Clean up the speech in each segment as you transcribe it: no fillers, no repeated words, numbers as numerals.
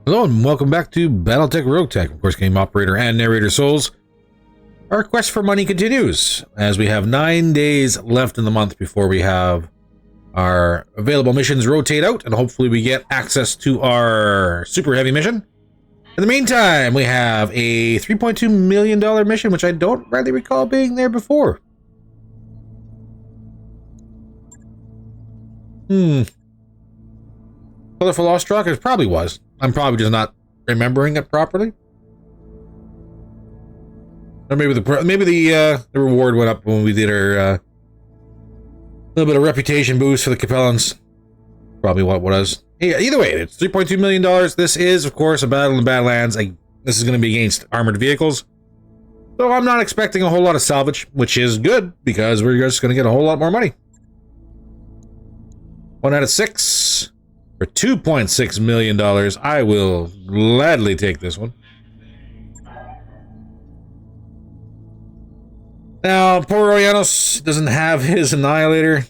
Hello and welcome back to Battletech Roguetech. Of course, game operator and narrator Souls. Our quest for money continues as we have 9 days left in the month before we have our available missions rotate out and hopefully we get access to our super heavy mission. In the meantime, we have a $3.2 million mission, which I don't rightly recall being there before. Colorful Ostrok? It probably was. I'm probably just not remembering it properly. Or maybe the reward went up when we did our little bit of reputation boost for the Capellans. Probably what it was. Yeah, either way, it's $3.2 million. This is, of course, a battle in the Badlands. This is going to be against armored vehicles. So I'm not expecting a whole lot of salvage, which is good because we're just going to get a whole lot more money. 1 out of 6 for $2.6 million. I will gladly take this one. Now, poor Royanos doesn't have his Annihilator.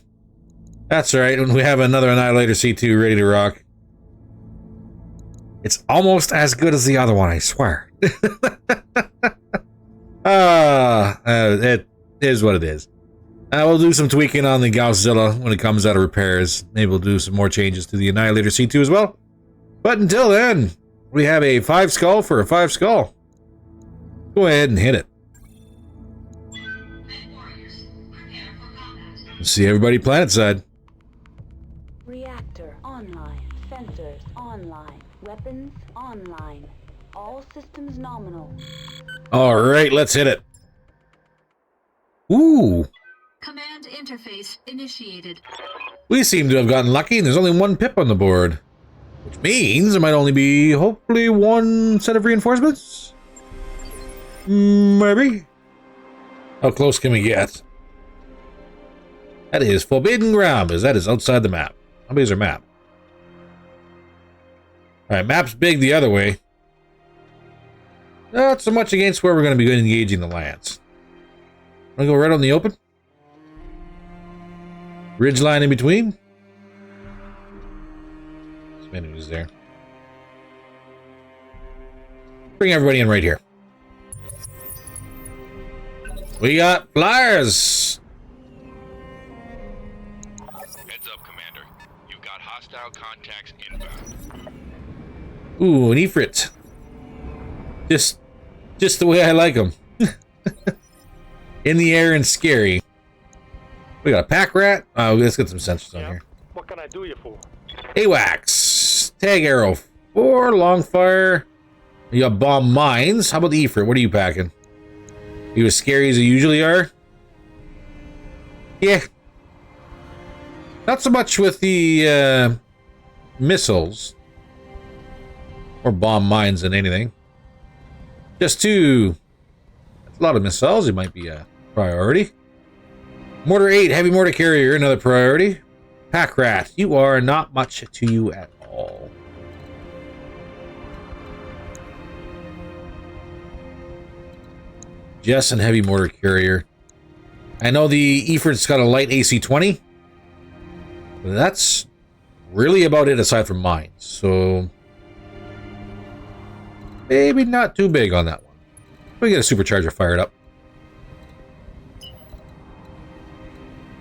That's right, we have another Annihilator C2 ready to rock. It's almost as good as the other one, I swear. It is what it is. We'll do some tweaking on the Gausszilla when it comes out of repairs. Maybe we'll do some more changes to the Annihilator C2 as well. But until then, we have a 5 skull for a 5 skull. Go ahead and hit it. See everybody planet side. Reactor online. Sensors online. Weapons online. All systems nominal. All right, let's hit it. Ooh. Command interface initiated. We seem to have gotten lucky, and there's only 1 pip on the board. Which means there might only be, hopefully, 1 set of reinforcements? Maybe? How close can we get? That is forbidden ground, because that is outside the map. How big is our map? Alright, map's big the other way. Not so much against where we're going to be engaging the lands. Want to go right on the open? Ridge line in between? Some enemies there. Bring everybody in right here. We got flyers! Heads up, Commander. You've got hostile contacts inbound. Ooh, an Ifrit. Just the way I like them. In the air and scary. We got a pack rat. Oh, let's get some sensors on here. What can I do you for? AWACS. Tag arrow. 4 long fire. You got bomb mines. How about the Ifrit? What are you packing? You as scary as you usually are? Yeah. Not so much with the missiles. Or bomb mines than anything. Just 2. That's a lot of missiles. It might be a priority. Mortar 8, heavy mortar carrier, another priority. Pack rat, you are not much to you at all. Just an heavy mortar carrier. I know the Ifrit's got a light AC-20. But that's really about it aside from mines. So maybe not too big on that one. We get a supercharger fired up.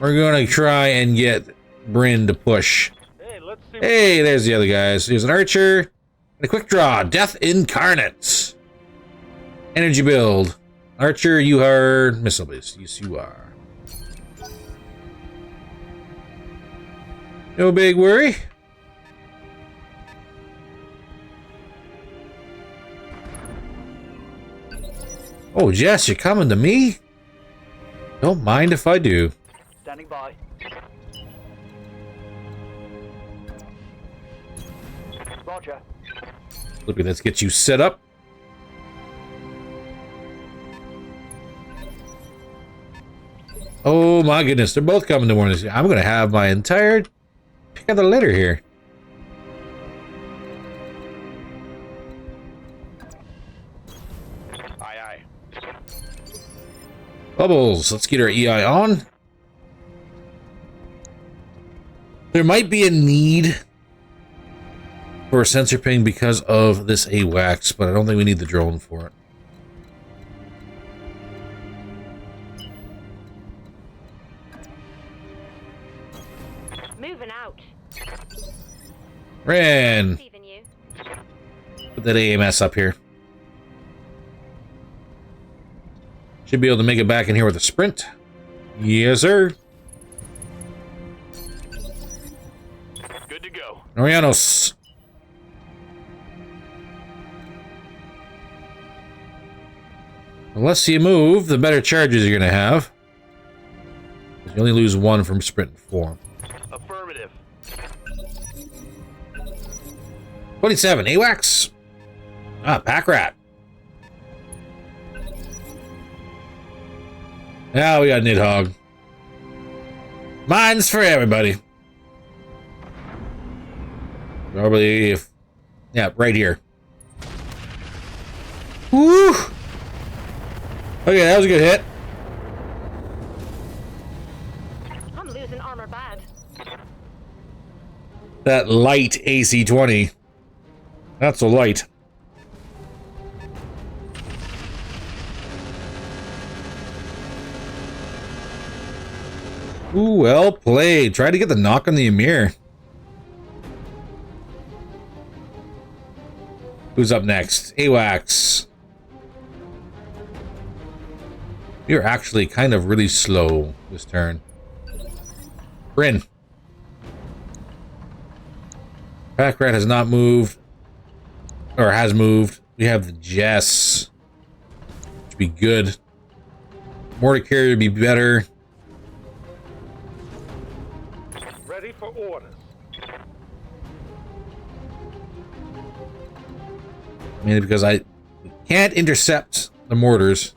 We're going to try and get Bryn to push. Hey, let's see. Hey, there's the other guys. Here's an archer. And a quick draw. Death Incarnate. Energy build. Archer, you are missile based. Yes, you are. No big worry. Oh, Jess, you're coming to me? Don't mind if I do. Standing by. Roger. Flippy, let's get you set up. Oh my goodness, they're both coming to warn us. I'm gonna have my entire pick of the litter here. Aye, aye. Bubbles, let's get our EI on. There might be a need for sensor ping because of this AWACS, but I don't think we need the drone for it. Moving out. Ran! Receiving you. Put that AMS up here. Should be able to make it back in here with a sprint. Yes, sir. Good to go. Norianos. The less you move, the better charges you're going to have. You only lose one from sprint and form. Affirmative. 27, AWACS. Ah, pack rat. Now we got Nidhogg. Mines for everybody. Probably if... Yeah, right here. Woo! Okay, that was a good hit. I'm losing armor bad. That light AC-20. Not so light. Ooh, well played. Try to get the knock on the Emir. Who's up next? AWACS. You're actually kind of really slow this turn. Bryn. Pack rat has not moved. Or has moved. We have the Jess. Should be good. Mortar carrier would be better. Ready for orders. Mainly because I can't intercept the mortars.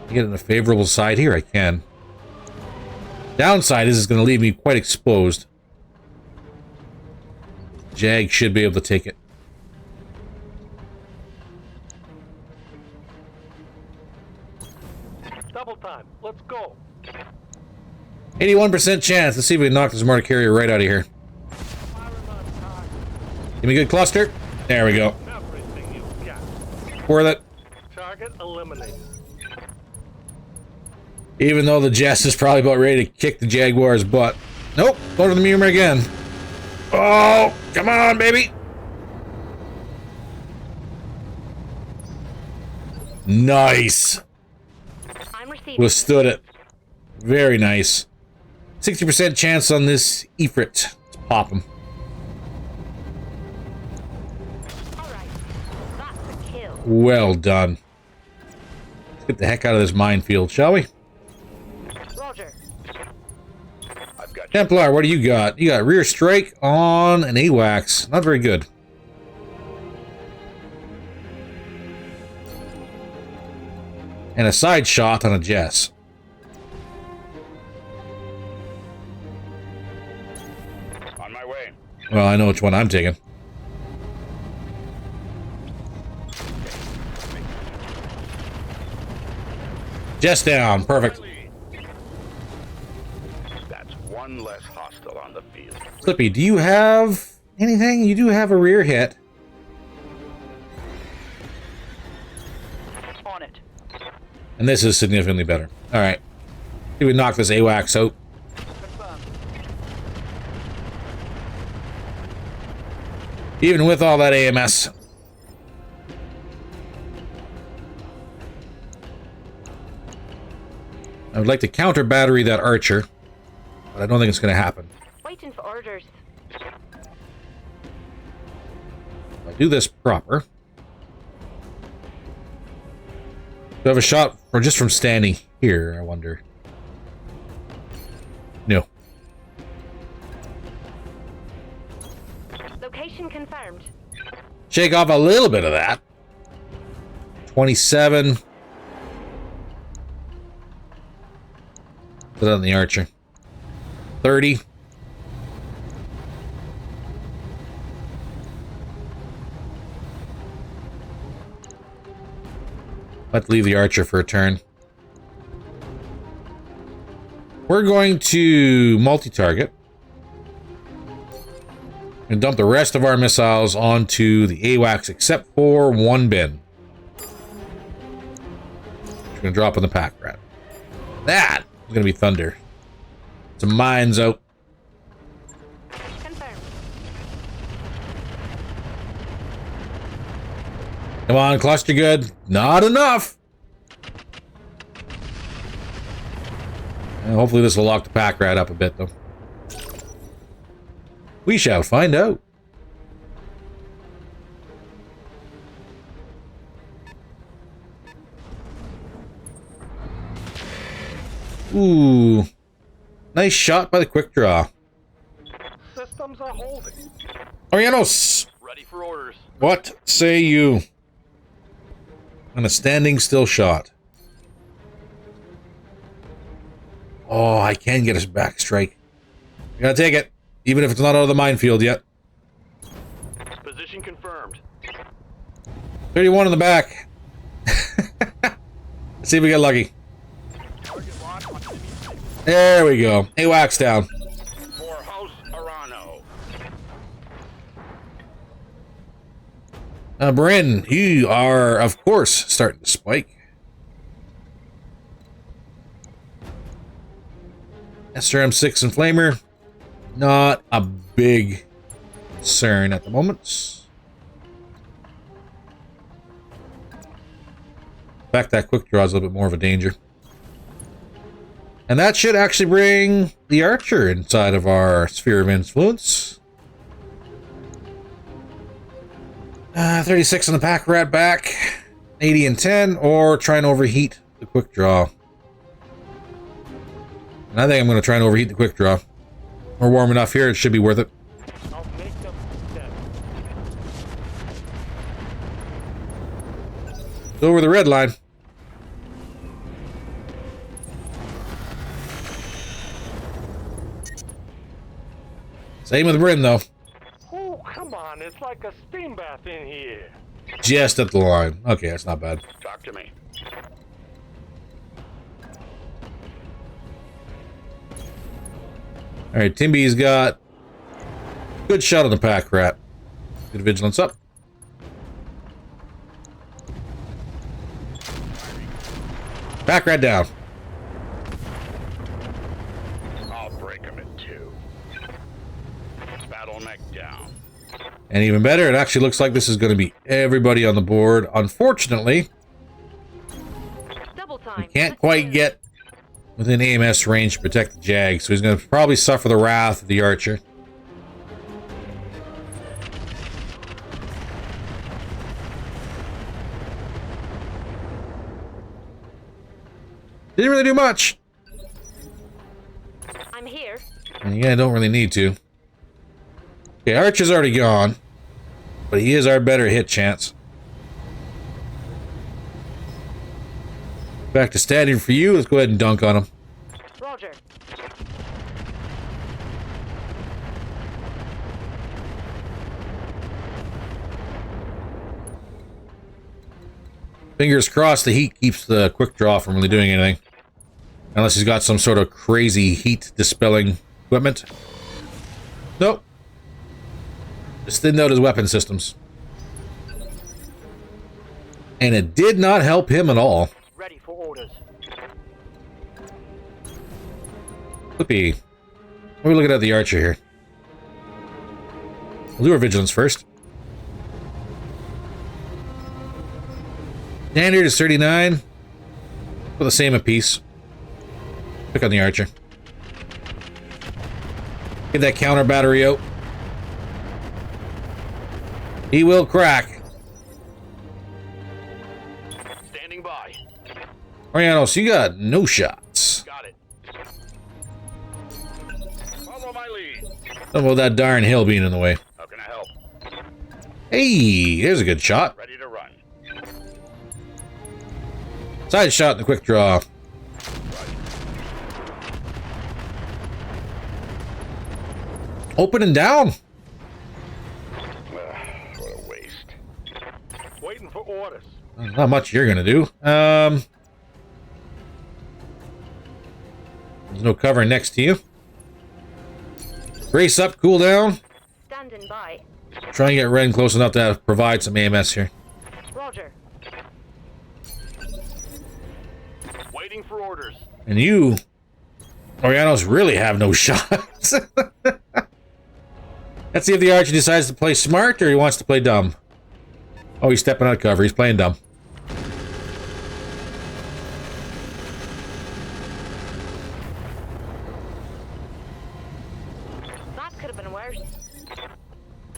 Get in a favorable side here, I can. Downside is it's going to leave me quite exposed. Jag should be able to take it. Double time. Let's go. 81% chance. Let's see if we can knock this mortar carrier right out of here. Give me a good cluster. There we go. Everything you got. Worth it. Target eliminated. Even though the Jess is probably about ready to kick the Jaguar's butt. Nope. Go to the Mumra again. Oh, come on, baby. Nice. I'm receiving. Withstood it. Very nice. 60% chance on this Ifrit. Let's pop him. Alright. That's a kill. Well done. Let's get the heck out of this minefield, shall we? Roger. I've got you. Templar, what do you got? You got rear strike on an AWACS. Not very good. And a side shot on a Jess. On my way. Well, I know which one I'm taking. Jess down. Perfect. That's one less hostile on the field. Slippy, do you have anything? You do have a rear hit. On it. And this is significantly better. Alright. See if we knock this AWACS out. Confirmed. Even with all that AMS. I would like to counter battery that archer, but I don't think it's going to happen. Waiting for orders. If I do this proper. Do I have a shot or just from standing here, I wonder? No. Location confirmed. Shake off a little bit of that. 27. Put it on the archer. 30. Let's leave the archer for a turn. We're going to multi-target. And dump the rest of our missiles onto the AWACS except for one bin. We're gonna drop in the pack rat. That is gonna be thunder. Some mines out. Confirmed. Come on, cluster good. Not enough. And hopefully this will lock the pack rat up a bit, though. We shall find out. Ooh. Nice shot by the quick draw. Systems are holding. Orianos, Ready for orders. what say you? On a standing still shot. Oh, I can get us back strike. I gotta take it, even if it's not out of the minefield yet. Position confirmed. 31 in the back. Let's see if we get lucky. There we go. AWACS down. For House Arano. Bryn, you are, of course, starting to spike. SRM6 and Flamer, not a big concern at the moment. In fact, that quick draw is a little bit more of a danger. And that should actually bring the archer inside of our sphere of influence. 36 on the pack rat back, 80 and 10, or try and overheat the quick draw. And I think I'm going to try and overheat the quick draw. We're warm enough here, it should be worth it. I'll make them step. It's over the red line. Same with Bryn, though. Oh, come on. It's like a steam bath in here. Just at the line. Okay, that's not bad. Talk to me. Alright, Timby's got good shot on the pack rat. Good vigilance up. Pack rat down. I'll break him in two. Battletech down. And even better, it actually looks like this is going to be everybody on the board. Unfortunately, Double time. can't quite get within AMS range to protect the Jag, so he's going to probably suffer the wrath of the archer. Didn't really do much. I'm here. And yeah, I don't really need to. Okay, Archer's already gone, but he is our better hit chance. Back to standing for you. Let's go ahead and dunk on him. Roger. Fingers crossed the heat keeps the quick draw from really doing anything. Unless he's got some sort of crazy heat dispelling equipment. Nope. Just thinned out his weapon systems. And it did not help him at all. Ready for orders. Flippy. We're looking at the archer here. We'll do our vigilance first. Standard is 39. For the same apiece. Pick on the archer. Get that counter battery out. He will crack. Standing by. Orianos, you got no shots. Got it. Follow my lead. How about that darn hill being in the way? How can I help? Hey, there's a good shot. Ready to run. Side shot in the quick draw. Open and down. What a waste. Waiting for orders. Not much you're gonna do. There's no cover next to you. Brace up, cool down. Standing by. Trying to get Ren close enough to provide some AMS here. Roger. Waiting for orders. And you, Orianos, really have no shots. Let's see if the Archer decides to play smart or he wants to play dumb. Oh, he's stepping out of cover. He's playing dumb. That could have been worse.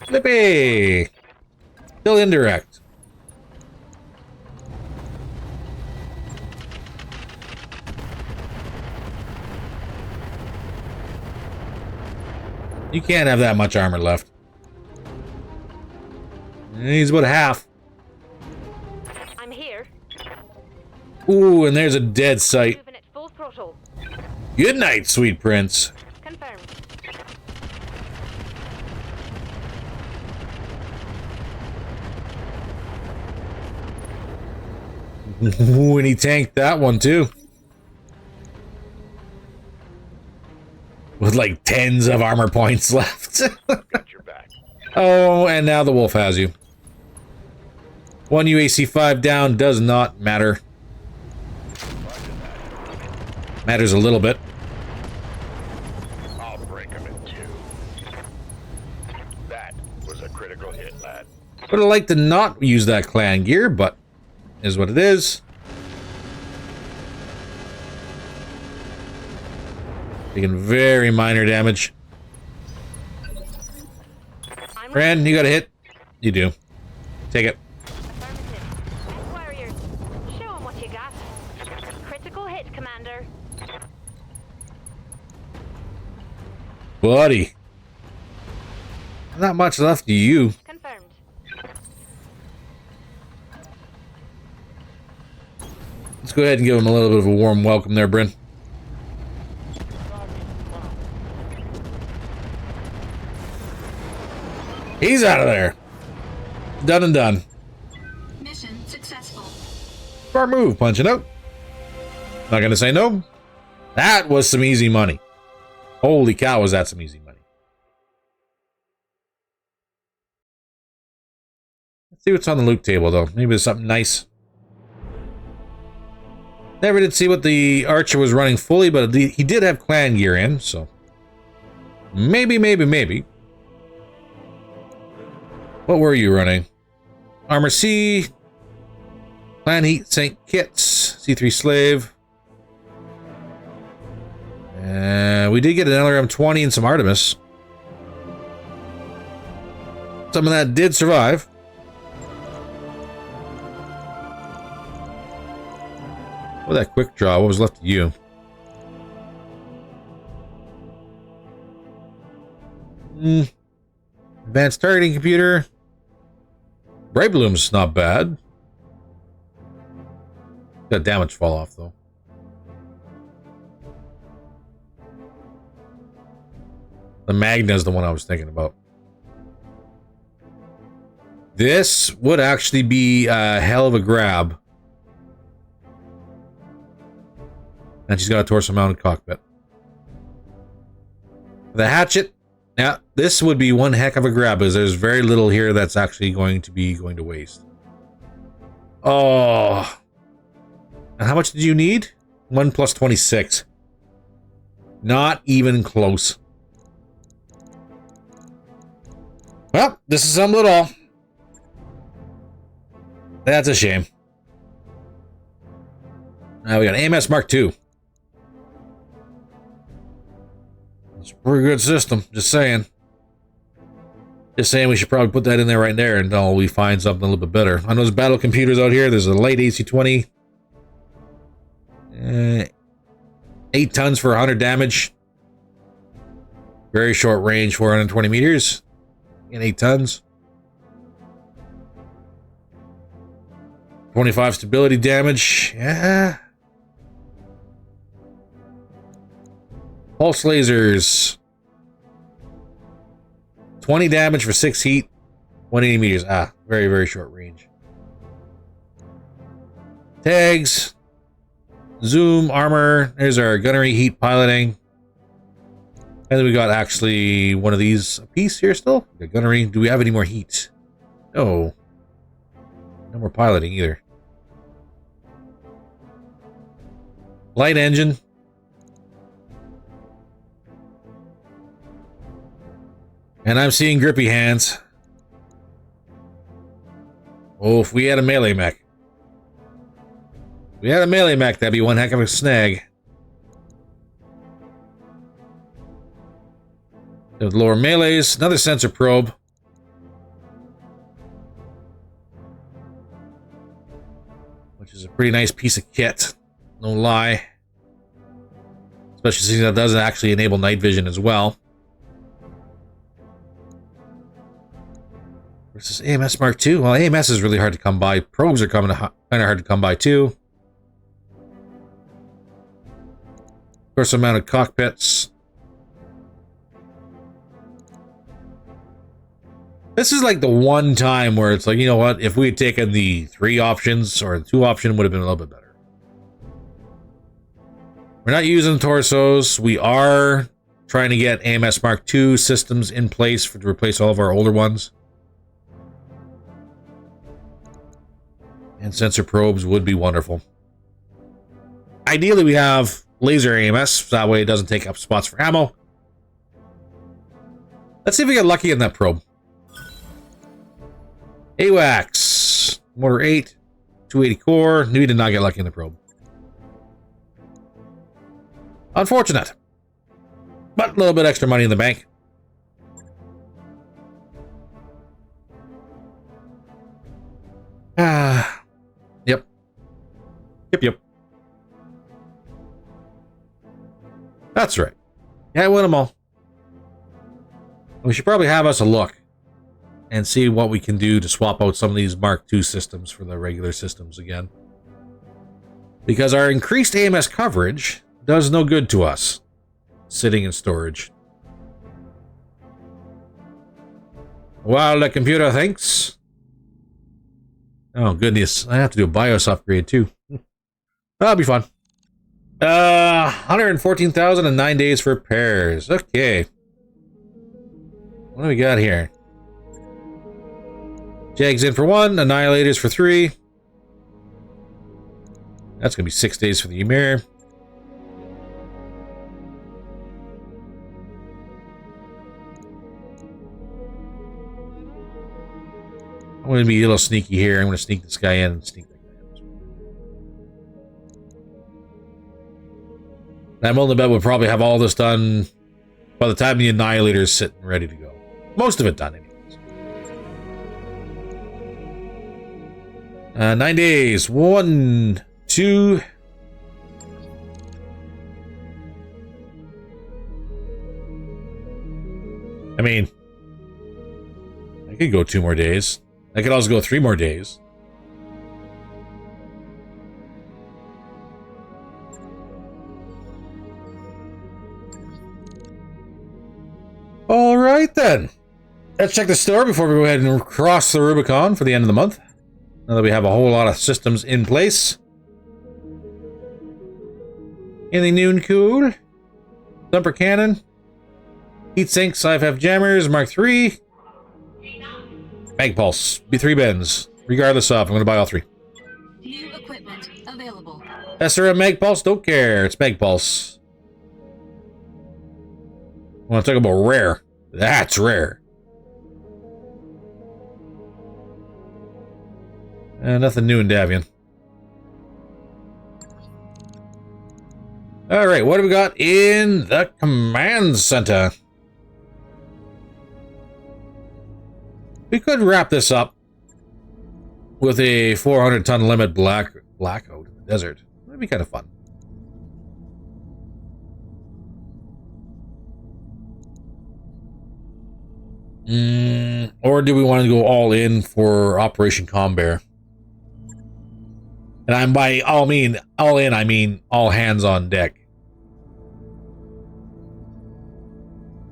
Flippy! Still indirect. You can't have that much armor left. He's about half. I'm here. Ooh, and there's a dead sight. Moving at full throttle. Good night, sweet prince. Confirmed. Ooh, and he tanked that one too. With like tens of armor points left. Got your back. Oh, and now the wolf has you. One UAC 5 down does not matter. Matters a little bit. I'll break him in two. That was a critical hit, lad. Would have liked to not use that clan gear, but is what it is. Taking very minor damage. I'm Ren, you got a hit? You do. Take it. affirmative. Warriors, show 'em what you got. Critical hit, Commander. Buddy. Not much left to you. Confirmed. Let's go ahead and give him a little bit of a warm welcome there, Bryn. He's out of there. Done and done. Mission successful. Smart move, punching out. Not gonna say no. That was some easy money. Holy cow, was that some easy money. Let's see what's on the loot table, though. Maybe there's something nice. Never did see what the Archer was running fully, but he did have clan gear in, so... Maybe. What were you running? Armor C, Clan Heat Sink Kits, C3 Slave. We did get an LRM-20 and some Artemis. Some of that did survive. What that quick draw? What was left of you? Advanced targeting computer. Bright Bloom's not bad. Got damage fall off though. The Magna is the one I was thinking about. This would actually be a hell of a grab. And she's got a torso mounted cockpit. The hatchet. Now, this would be one heck of a grab, because there's very little here that's actually going to waste. Oh. And how much did you need? 1 plus 26. Not even close. Well, this is some little. That's a shame. Now we got AMS Mark II. It's a pretty good system, just saying. Just saying we should probably put that in there right there until we find something a little bit better. On those battle computers out here, there's a light AC-20. 8 tons for 100 damage. Very short range, 420 meters. And 8 tons. 25 stability damage. Yeah. Pulse lasers. 20 damage for 6 heat. 180 meters. Ah, very, very short range. Tags. Zoom, armor. There's our gunnery, heat, piloting. And then we got actually one of these a piece here still. The gunnery. Do we have any more heat? No. No more piloting either. Light engine. And I'm seeing grippy hands. Oh, if we had a melee mech. If we had a melee mech, that'd be one heck of a snag. With lower melees, another sensor probe. Which is a pretty nice piece of kit. No lie. Especially since that doesn't actually enable night vision as well. Versus AMS Mark II. Well, AMS is really hard to come by. Probes are kind of hard to come by too. Of course, mounted cockpits. This is like the one time where it's like, you know what? If we had taken the 3 options or the 2 option, would have been a little bit better. We're not using torsos. We are trying to get AMS Mark II systems in place to replace all of our older ones. And sensor probes would be wonderful. Ideally, we have laser AMS. So that way it doesn't take up spots for ammo. Let's see if we get lucky in that probe. AWACS. Motor 8. 280 core. We did not get lucky in the probe. Unfortunate. But a little bit extra money in the bank. Yep. Yep. That's right. Yeah, I win them all. We should probably have us a look and see what we can do to swap out some of these Mark II systems for the regular systems again. Because our increased AMS coverage does no good to us sitting in storage. While the computer thinks. Oh, goodness. I have to do a BIOS upgrade, too. That'll be fun. 114,000 and 9 days for repairs. Okay. What do we got here? Jags in for 1, Annihilators for 3. That's going to be 6 days for the Ymir. I'm going to be a little sneaky here. I'm going to sneak this guy in and sneak that guy in. I'm willing to bet we'll probably have all this done by the time the Annihilator is sitting ready to go. Most of it done, anyways. 9 days. 1, 2. I mean, I could go 2 more days. I could also go 3 more days. All right, then. Let's check the store before we go ahead and cross the Rubicon for the end of the month. Now that we have a whole lot of systems in place. Anything new and cool? Dumper cannon. Heat sinks, IFF jammers, Mark III. Mag pulse. Be 3 bins. Regardless of, I'm going to buy all 3. New equipment available. SRM mag pulse, don't care. It's mag pulse. I want to talk about rare. That's rare. Nothing new in Davian. Alright, what do we got in the command center? We could wrap this up with a 400-ton limit blackout in the desert. That'd be kind of fun. Or do we want to go all in for Operation Combear? And I'm by all in, I mean all hands on deck.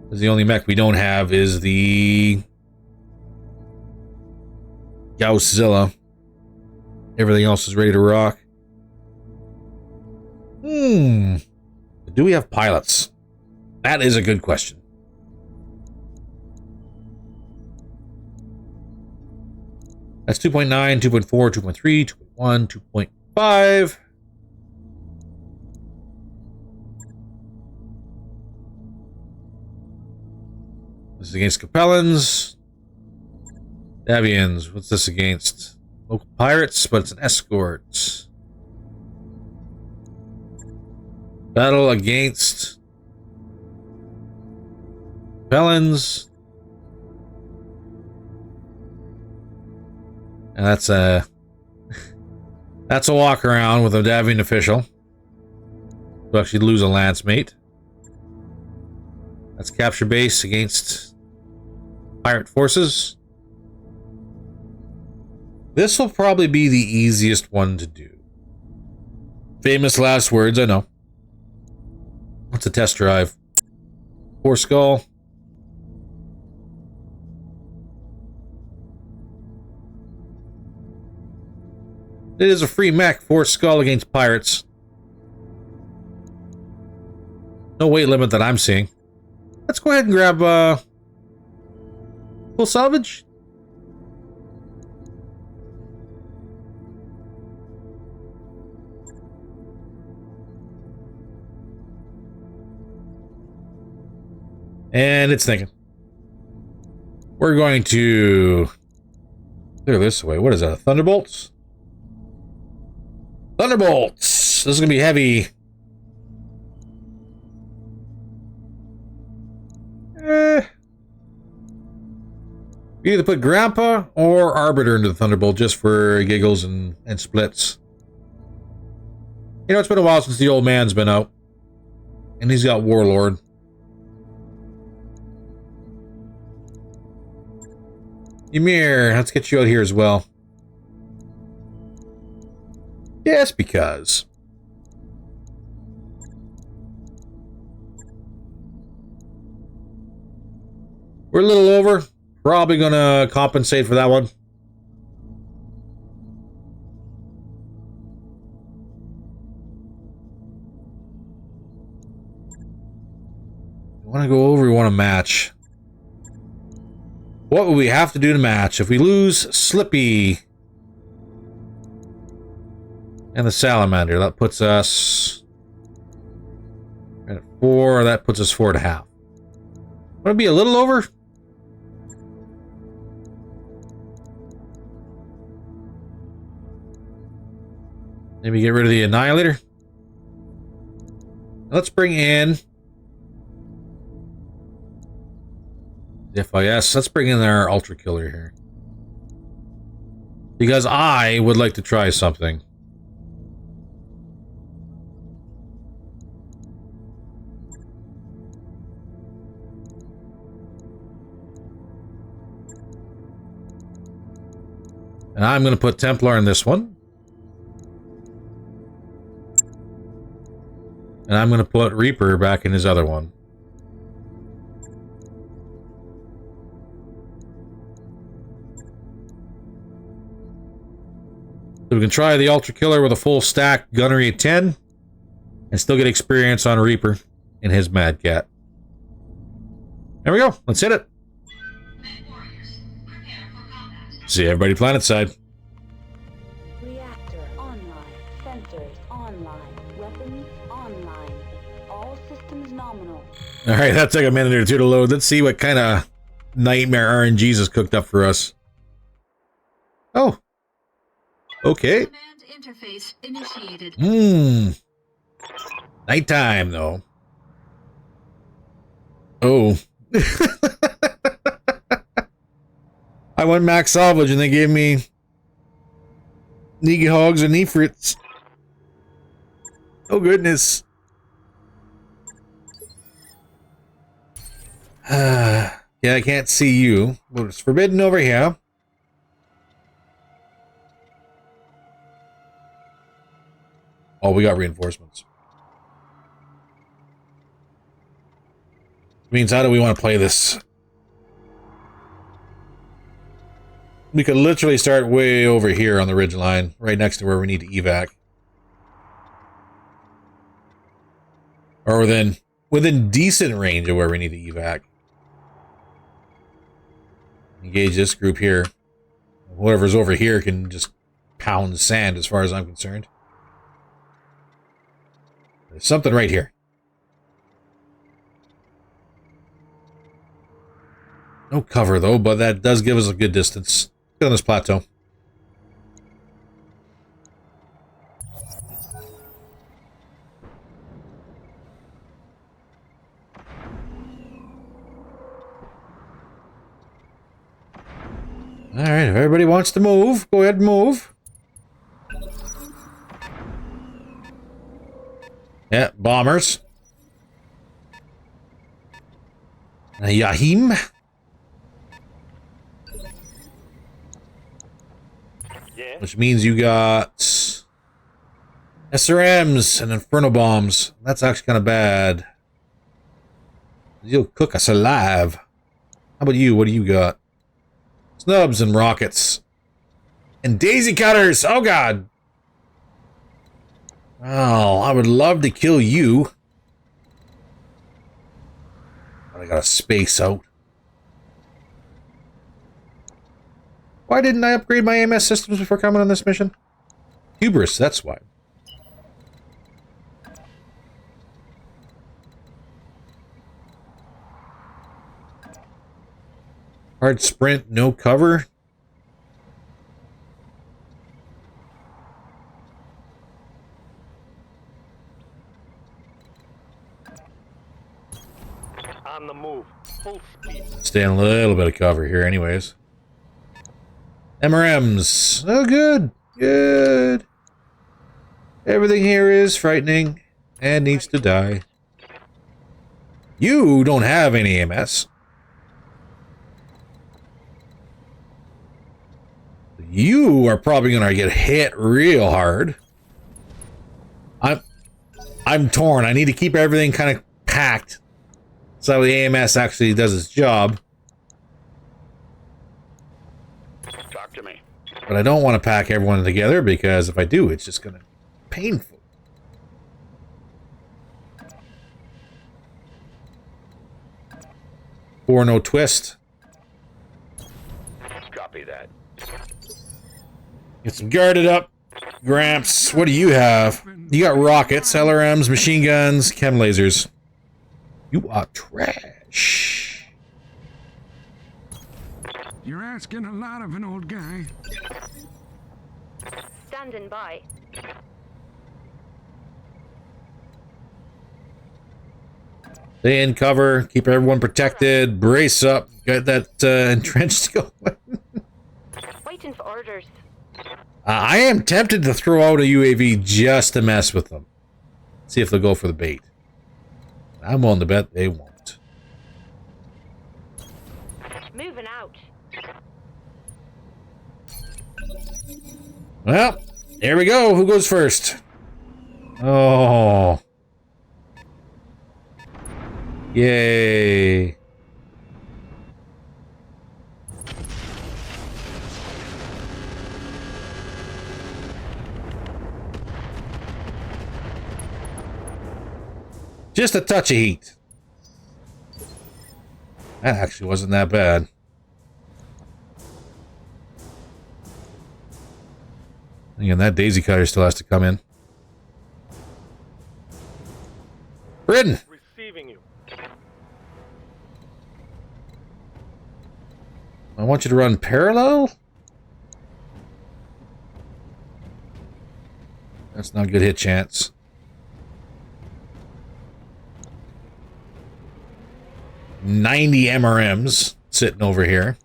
Because the only mech we don't have is the Gausszilla. Everything else is ready to rock. Do we have pilots? That is a good question. That's 2.9, 2.4, 2.3, 2.1, 2.5. This is against Capellans. Davians. What's this against? Local pirates, but it's an escort. Battle against Capellans. And that's a walk around with a Davian official. To actually lose a lance mate. That's capture base against pirate forces. This will probably be the easiest one to do. Famous last words, I know. What's a test drive? 4 skull. It is a free mech, 4 skull against pirates. No weight limit that I'm seeing. Let's go ahead and grab full salvage. And it's thinking. We're going to clear this away. What is that? Thunderbolts? Thunderbolts! This is going to be heavy. You either put Grandpa or Arbiter into the Thunderbolt just for giggles and splits. You know, it's been a while since the old man's been out. And he's got Warlord. Ymir, let's get you out here as well. Yes, because. We're a little over. Probably gonna compensate for that one. We want to go over, we want to match. What would we have to do to match? If we lose Slippy and the Salamander, that puts us at 4. That puts us 4.5. Want to be a little over? Maybe get rid of the Annihilator. Let's bring in the FIS. Let's bring in our Ultra Killer here. Because I would like to try something. And I'm going to put Templar in this one. And I'm going to put Reaper back in his other one. So we can try the Ultra Killer with a full stack gunnery at 10 and still get experience on Reaper in his Mad Cat. There we go. Let's hit it. See everybody planet side. Reactor online. Sensors online. Weapons online. All systems nominal. All right, that took a minute or two to load. Let's see what kind of nightmare RNGs is cooked up for us. Oh. Okay. Command interface initiated. Nighttime, though. Oh. I went max salvage and they gave me knee hogs and knee frits. Oh, goodness. Yeah, I can't see you. But it's forbidden over here. Oh, we got reinforcements. Means how do we want to play this? We could literally start way over here on the ridge line, right next to where we need to evac. Or within within decent range of where we need to evac. Engage this group here. Whoever's over here can just pound sand as far as I'm concerned. There's something right here. No cover though, but that does give us a good distance. Get on this plateau. Alright, if everybody wants to move, go ahead and move. Yeah, bombers. Yahim. Yeah. Which means you got SRMs and Inferno bombs. That's actually kind of bad. You'll cook us alive. How about you? What do you got? Snubs and rockets. And daisy cutters! Oh god! Oh, I would love to kill you. But I gotta space out. Why didn't I upgrade my AMS systems before coming on this mission? Hubris, that's why. Hard sprint, no cover. On the move. Full speed. Stay in a little bit of cover here anyways. MRMs. Oh, good. Good. Everything here is frightening and needs to die. You don't have any AMS. You are probably going to get hit real hard. I'm torn. I need to keep everything kind of packed so the AMS actually does its job. Talk to me. But I don't want to pack everyone together because if I do, it's just going to be painful. Or no twist. Copy that. Get some guarded up. Gramps, what do you have? You got rockets, LRMs, machine guns, chem lasers. You are trash. You're asking a lot of an old guy. Standing by. Stay in cover, keep everyone protected, brace up, get that entrenched going. Waiting for orders. I am tempted to throw out a UAV just to mess with them. See if they'll go for the bait. I'm willing to bet they won't. Moving out. Well, here we go. Who goes first? Oh. Yay. Just a touch of heat. That actually wasn't that bad. Again, that daisy cutter still has to come in. Britain! Receiving you. I want you to run parallel? That's not a good hit chance. $90 MRMs sitting over here.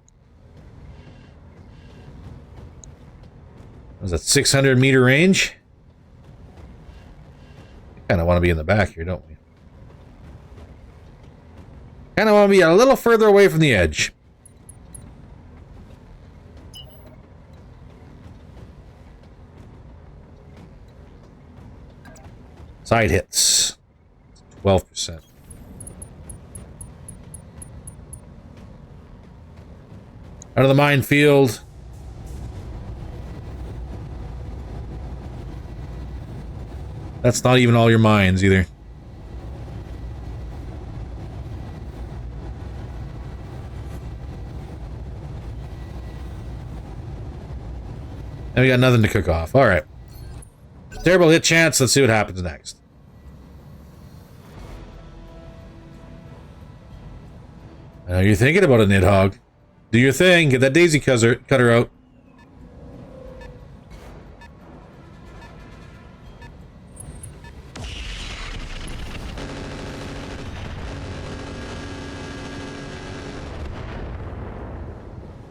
Was that 600 meter range? Kind of want to be in the back here, don't we? Kind of want to be a little further away from the edge. Side hits. 12%. Out of the minefield. That's not even all your mines either. And we got nothing to cook off. All right. Terrible hit chance. Let's see what happens next. Now you're thinking about a Nidhogg. Do your thing. Get that daisy cutter out.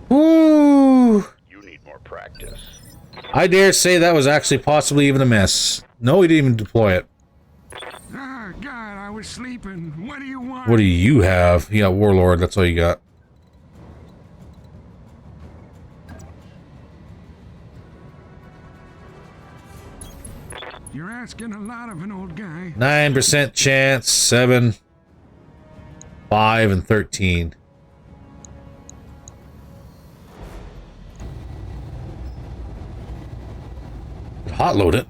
Woo! You need more practice. I dare say that was actually possibly even a miss. No, he didn't even deploy it. Ah, God, I was sleeping. What do you want? What do you have? You got Warlord. That's all you got. You're asking a lot of an old guy. 9% chance. 7, 5, and 13. Hot load it.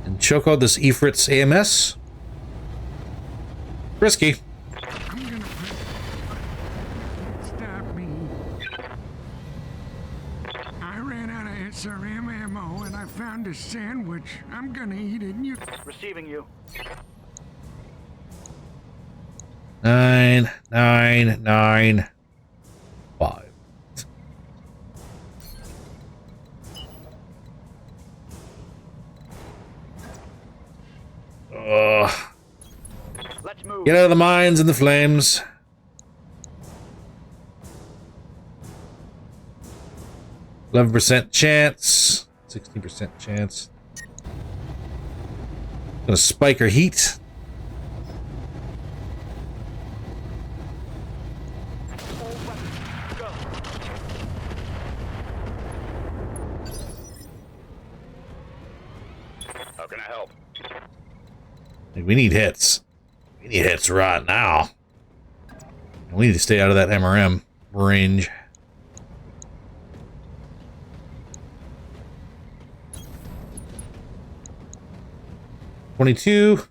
And choke out this Ifrit's AMS. Risky. I'm gonna stop me. I ran out of SRM ammo and I found a sandwich. I'm gonna eat it and you... Receiving you. 9, 9, 9, 5. Let's move. Get out of the mines and the flames. %, chance. 60% chance. Gonna spike her heat. How can I help? We need hits. We need hits right now. We need to stay out of that MRM range. .22.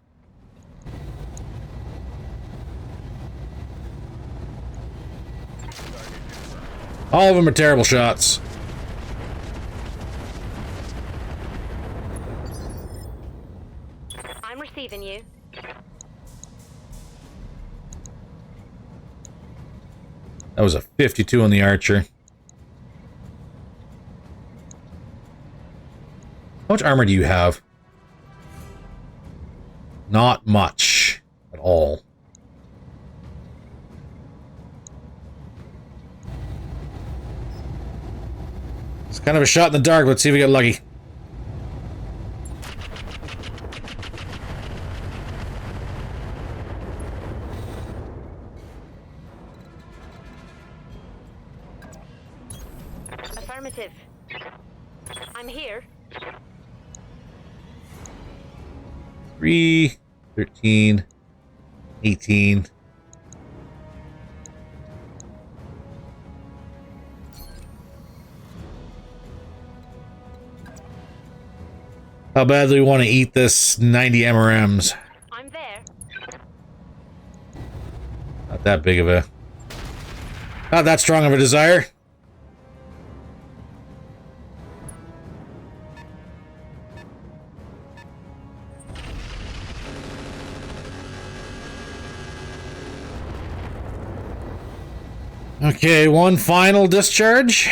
All of them are terrible shots. I'm receiving you. That was a 52 on the Archer. How much armor do you have? Not much at all. It's kind of a shot in the dark. Let's see if we get lucky. Affirmative. I'm here. 3, 13, 18. How bad do we want to eat this 90 MRMs? I'm there. Not that big of a... Not that strong of a desire. Okay, one final discharge.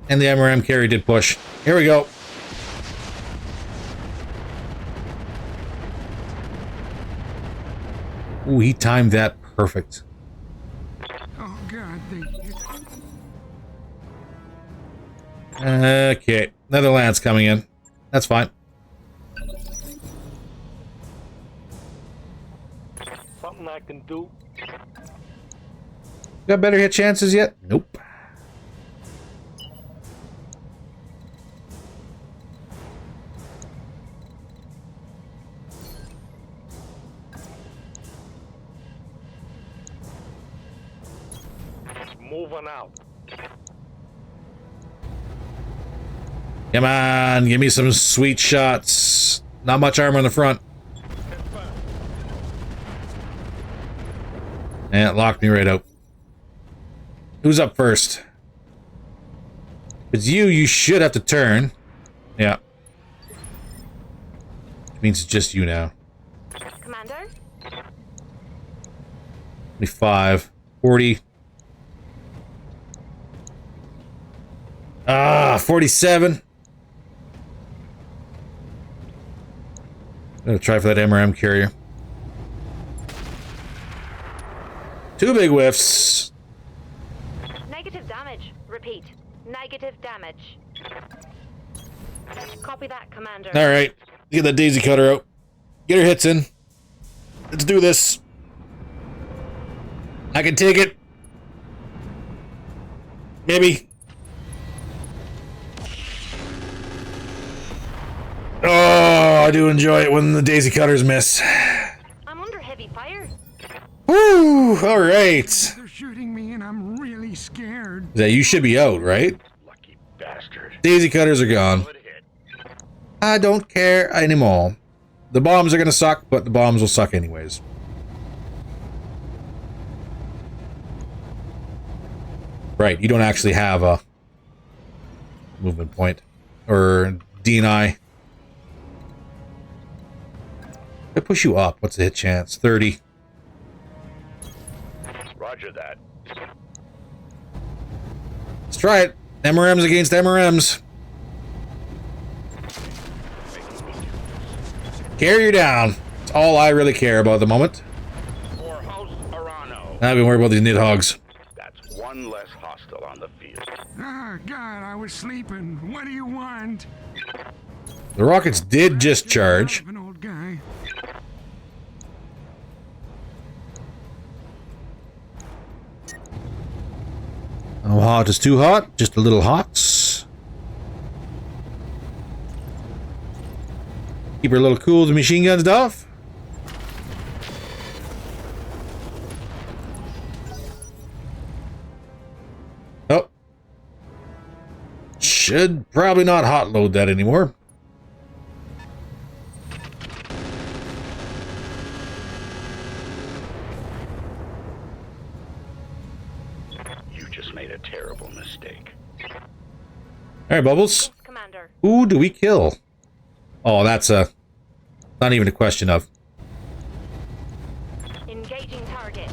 And the MRM carry did push. Here we go. Ooh, he timed that perfect. Oh, God, thank you. Okay, Netherlands coming in. That's fine. Something I can do. Got better hit chances yet? Nope. Moving out. Come on, give me some sweet shots. Not much armor in the front. And it locked me right out. Who's up first? If it's you, you should have to turn. Yeah. Which means it's just you now. Commander? 25. 40. 47. I'm gonna try for that MRM carrier. 2 big whiffs. Negative damage. Repeat. Negative damage. Copy that, Commander. All right, get that daisy cutter out. Get her hits in. Let's do this. I can take it. Maybe. Oh, I do enjoy it when the daisy cutters miss. I'm under heavy fire. Woo! All right. They're shooting me and I'm really scared. That you should be out, right? Lucky bastard. Daisy cutters are gone. Good hit. I don't care anymore. The bombs are gonna suck, but the bombs will suck anyways. Right, you don't actually have a movement point or DNI. I push you up. What's the hit chance? 30. Roger that. Let's try it. MRMs against MRMs. Carrier down. That's all I really care about at the moment. For House Arano. I've been worried about these nidhogs. That's one less hostile on the field. Ah, God, I was sleeping. What do you want? The rockets did just charge. An old guy. How hot is too hot? Just a little hot. Keep her a little cool with the machine guns off. Oh. Should probably not hot load that anymore. You just made a terrible mistake. All right, Bubbles. Yes, Commander. Who do we kill? Oh, that's not even a question of. Engaging target.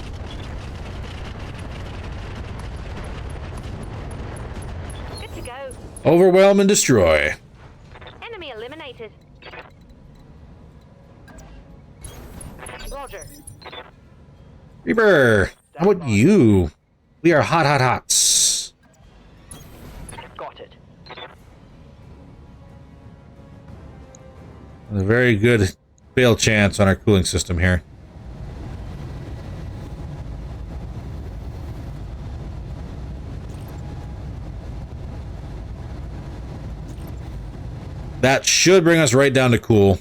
Good to go. Overwhelm and destroy. Enemy eliminated. Roger. Reaper, how about you? We are hot, hot, hots. Got it. A very good fail chance on our cooling system here. That should bring us right down to cool.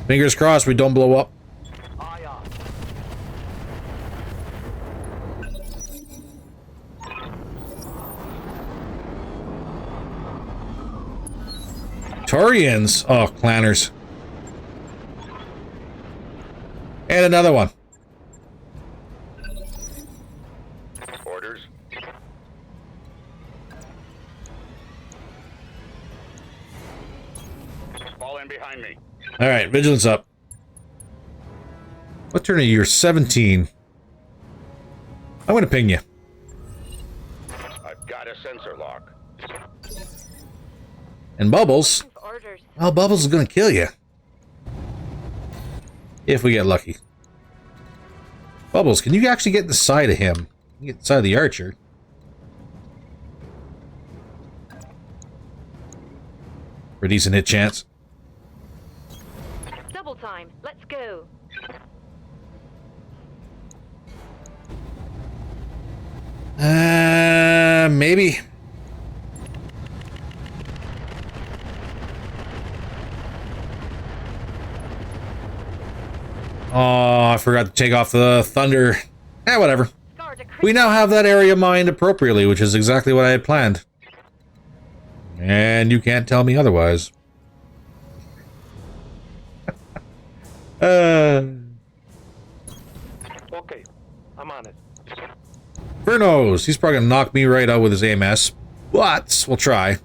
Fingers crossed we don't blow up. Aye, aye. Turians. Oh, clanners. And another one. Orders. Fall in behind me. All right, vigilance up. What turn are you? You're 17. I'm going to ping you. I've got a sensor lock. And Bubbles. Orders. Well, Bubbles is going to kill you. If we get lucky. Bubbles, can you actually get in the side of him? You get the side of the archer. For a decent hit chance. Double time. Let's go. Maybe. Oh, I forgot to take off the thunder. Whatever. Guard a We now have that area mined appropriately, which is exactly what I had planned. And you can't tell me otherwise. Okay, I'm on it. Vernos. He's probably gonna knock me right out with his AMS, but we'll try.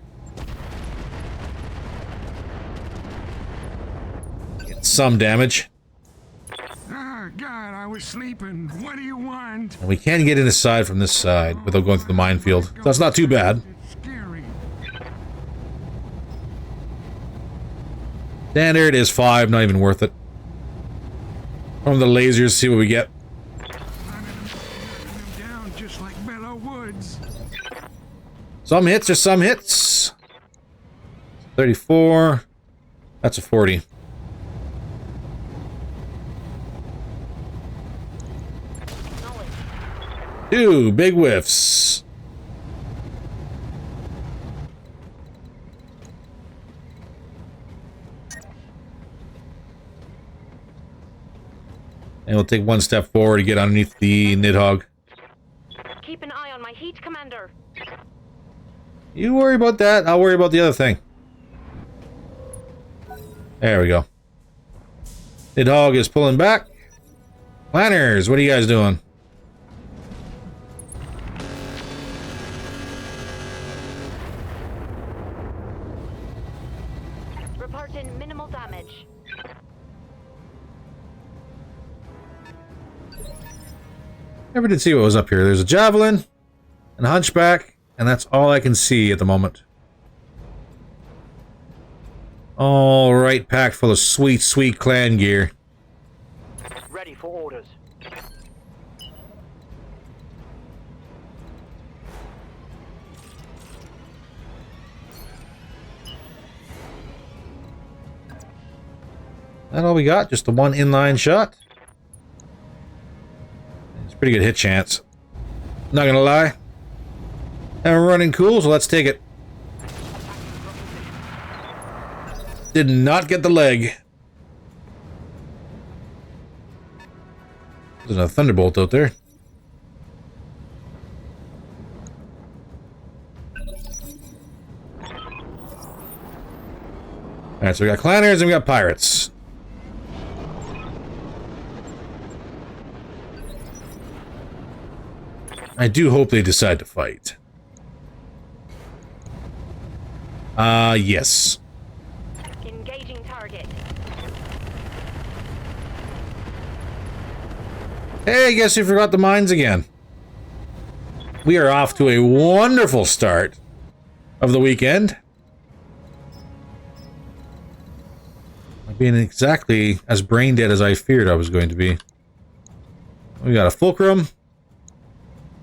Get some damage. Oh, God, I was sleeping. What do you want? And we can get in his side from this side without going through the minefield. So that's not too bad. It's scary. Standard is 5, not even worth it. From the lasers, see what we get. Running them down just like Bellow Woods. Some hits are some hits. 34. That's a 40. Two big whiffs. And we'll take one step forward to get underneath the Nidhogg. Keep an eye on my heat, Commander. You worry about that, I'll worry about the other thing. There we go. Nidhogg is pulling back. Planners, what are you guys doing? Reporting minimal damage. Never did see what was up here. There's a javelin and a hunchback, and that's all I can see at the moment. All right, packed full of sweet, sweet clan gear. Ready for orders. That all we got? Just the one inline shot? It's a pretty good hit chance. Not gonna lie. And we're running cool, so let's take it. Did not get the leg. There's a thunderbolt out there. Alright, so we got clanners and we got pirates. I do hope they decide to fight. Yes. Engaging target. Hey, guess you forgot the mines again. We are off to a wonderful start of the weekend. I'm being exactly as brain dead as I feared I was going to be. We got a fulcrum.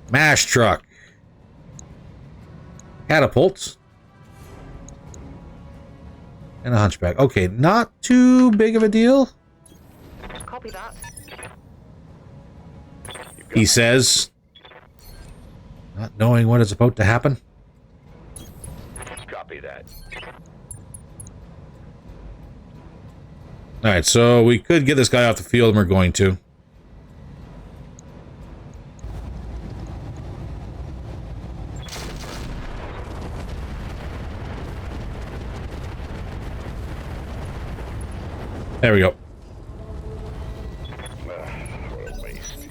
Mash truck. Catapults. And a hunchback. Okay, not too big of a deal, Copy that. he says. Not knowing what is about to happen. Copy that. Alright, so we could get this guy off the field, and we're going to. There we go. What a waste.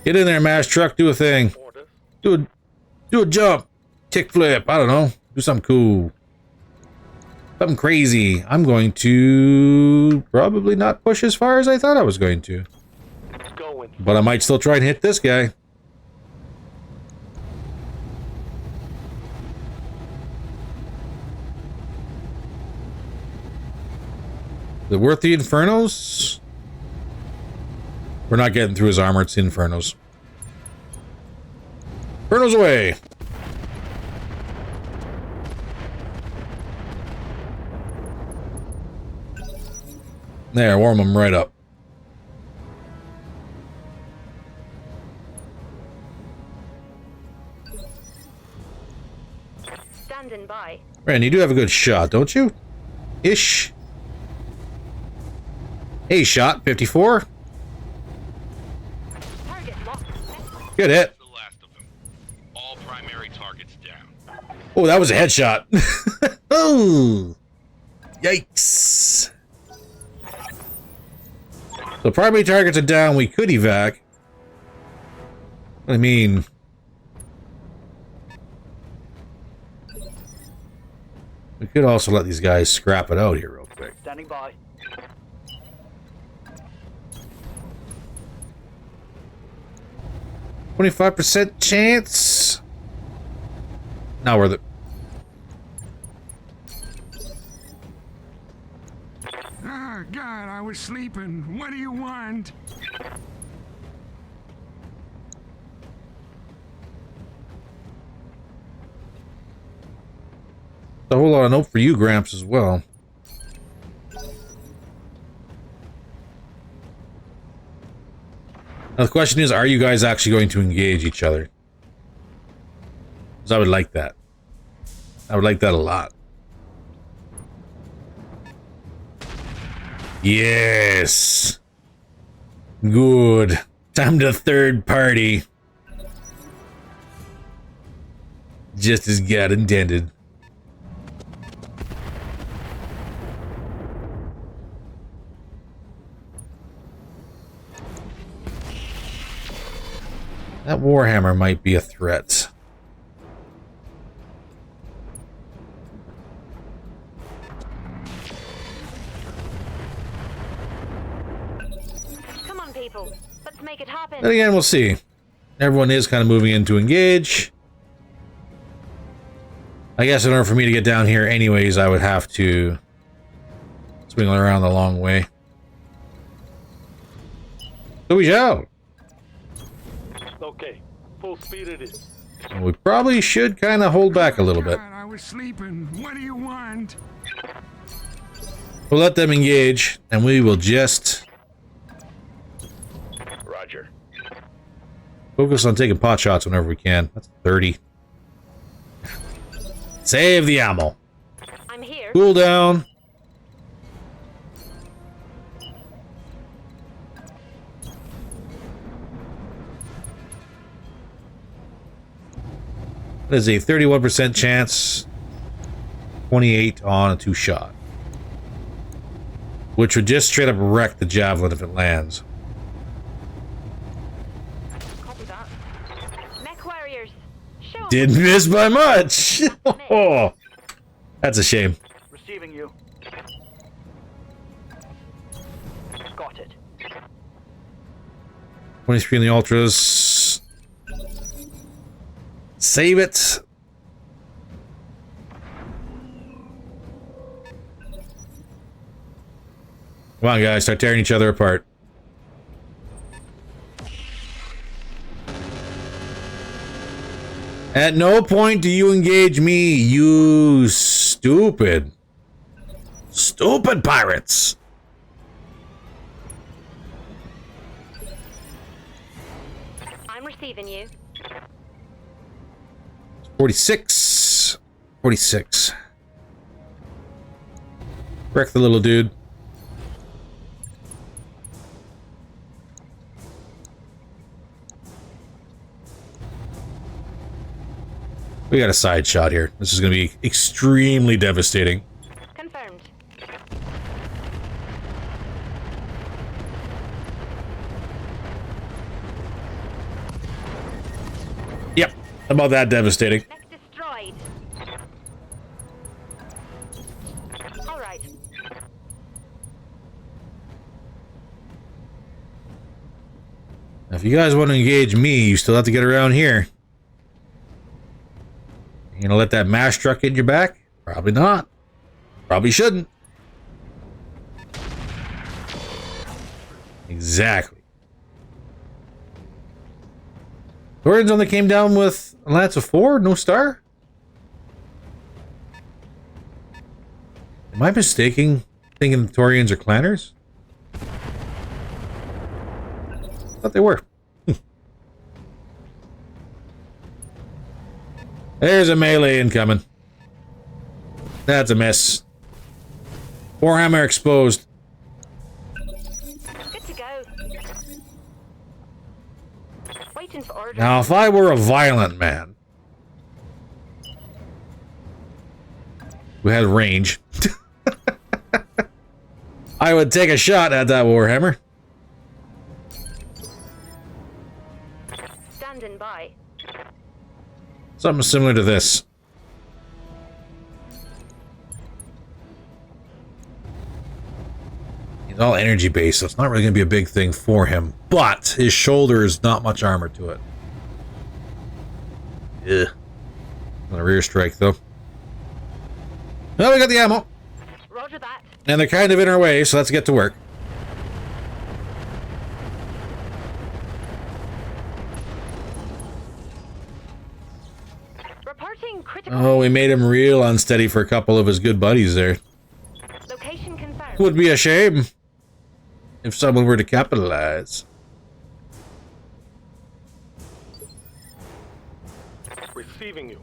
Get in there, mash truck. Do a thing. Order. Do a jump. Kick flip. I don't know. Do something cool. Something crazy. I'm going to probably not push as far as I thought I was going to. Going. But I might still try and hit this guy. Is it worth the Infernos? We're not getting through his armor. It's the Infernos. Infernos away! There, warm him right up. Standing by. Ren, you do have a good shot, don't you? Ish. Hey, shot, 54. Target locked. Good hit. The last of them. All primary targets down. Oh, that was a headshot. Oh. Yikes. So primary targets are down. We could evac. I mean... we could also let these guys scrap it out here real quick. Standing by. %25 chance. Not worth it. Oh, God, I was sleeping. What do you want? A whole lot of note for you, Gramps, as well. Now the question is, are you guys actually going to engage each other? Because I would like that. I would like that a lot. Yes! Good. Time to third party. Just as God intended. That Warhammer might be a threat. Come on, people. Let's make it happen. Then again, we'll see. Everyone is kind of moving in to engage. I guess in order for me to get down here anyways, I would have to swing around the long way. So we shall. Okay, full speed it is. And we probably should kind of hold back a little bit. God, I was sleeping. What do you want? We'll let them engage, and we will just Roger. focus on taking pot shots whenever we can. That's 30. Save the ammo. I'm here. Cool down. There's a 31% chance, 28 on a 2-shot. Which would just straight up wreck the javelin if it lands. Copy that. Mech warriors. Show 'em. Didn't miss by much! Oh, that's a shame. Receiving you. Got it. 23 in the ultras. Save it. Come on, guys, start tearing each other apart. At no point do you engage me, you stupid pirates. I'm receiving you. 46. 46. Wreck the little dude. We got a side shot here. This is going to be extremely devastating. Confirmed. Yep, about that devastating. Mech destroyed. All right. Now, if you guys want to engage me, you still have to get around here. You gonna let that mash truck hit your back? Probably not. Probably shouldn't. Exactly. Thorians only came down with a lance of 4, no star? Am I mistaking thinking the Thorians are clanners? Thought they were. There's a melee incoming. That's a miss. Warhammer exposed. Good to go. Waiting for orders. Now, if I were a violent man who had range, I would take a shot at that Warhammer. Standing by. Something similar to this. He's all energy based, so it's not really going to be a big thing for him. But his shoulder is not much armor to it. Yeah. On a rear strike, though. Well, we got the ammo. Roger that. And they're kind of in our way, so let's get to work. Reporting critical. Oh, we made him real unsteady for a couple of his good buddies there. Location confirmed. Would be a shame if someone were to capitalize. Receiving you.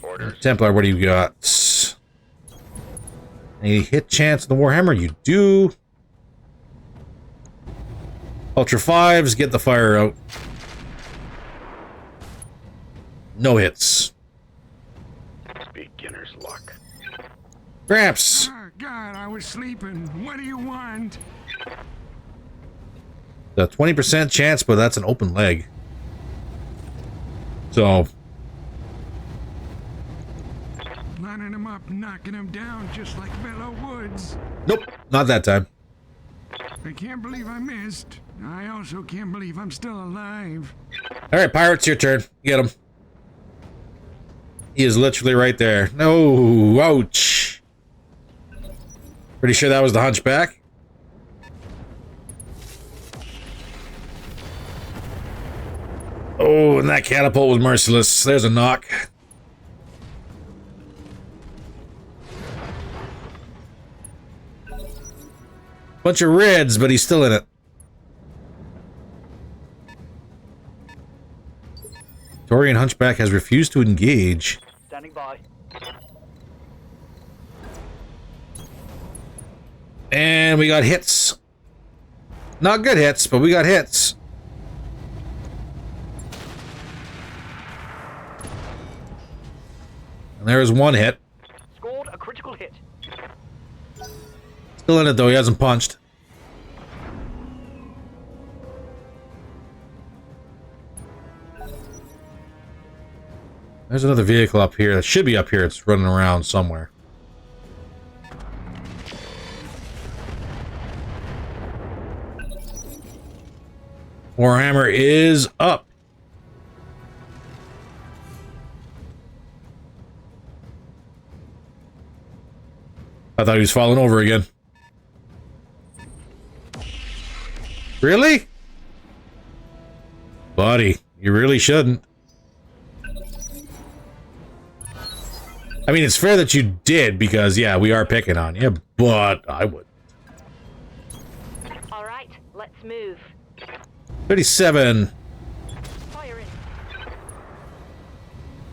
Orders. Templar, what do you got? Any hit chance in the Warhammer? You do. Ultra 5s, get the fire out. No hits. Beginner's luck. Gramps! Oh, God, I was sleeping. What do you want? The 20% chance, but that's an open leg. So, Lining him up, knocking him down just like Bellow Woods. nope, not that time. I can't believe I missed. I also can't believe I'm still alive. Alright, Pirates, your turn. Get him. He is literally right there. No, ouch. Pretty sure that was the Hunchback. Oh, and that catapult was merciless. There's a knock. Bunch of reds, but he's still in it. Torian Hunchback has refused to engage. Standing by. And we got hits. Not good hits, but we got hits. And there's one hit. Scored a critical hit. Still in it though, he hasn't punched. There's another vehicle up here. That should be up here. It's running around somewhere. Warhammer is up. I thought he was falling over again. Really? Buddy, you really shouldn't. I mean, it's fair that you did because, yeah, we are picking on you, but I would. All right, let's move. 37. Fire in.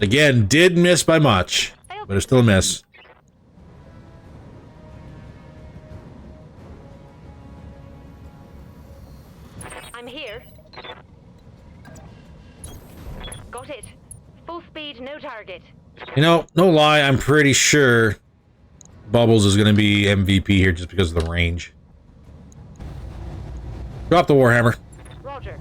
Again, did miss by much, but it's still a miss. I'm here. Got it. Full speed, no target. You know, no lie, I'm pretty sure Bubbles is going to be MVP here just because of the range. Drop the Warhammer. Roger.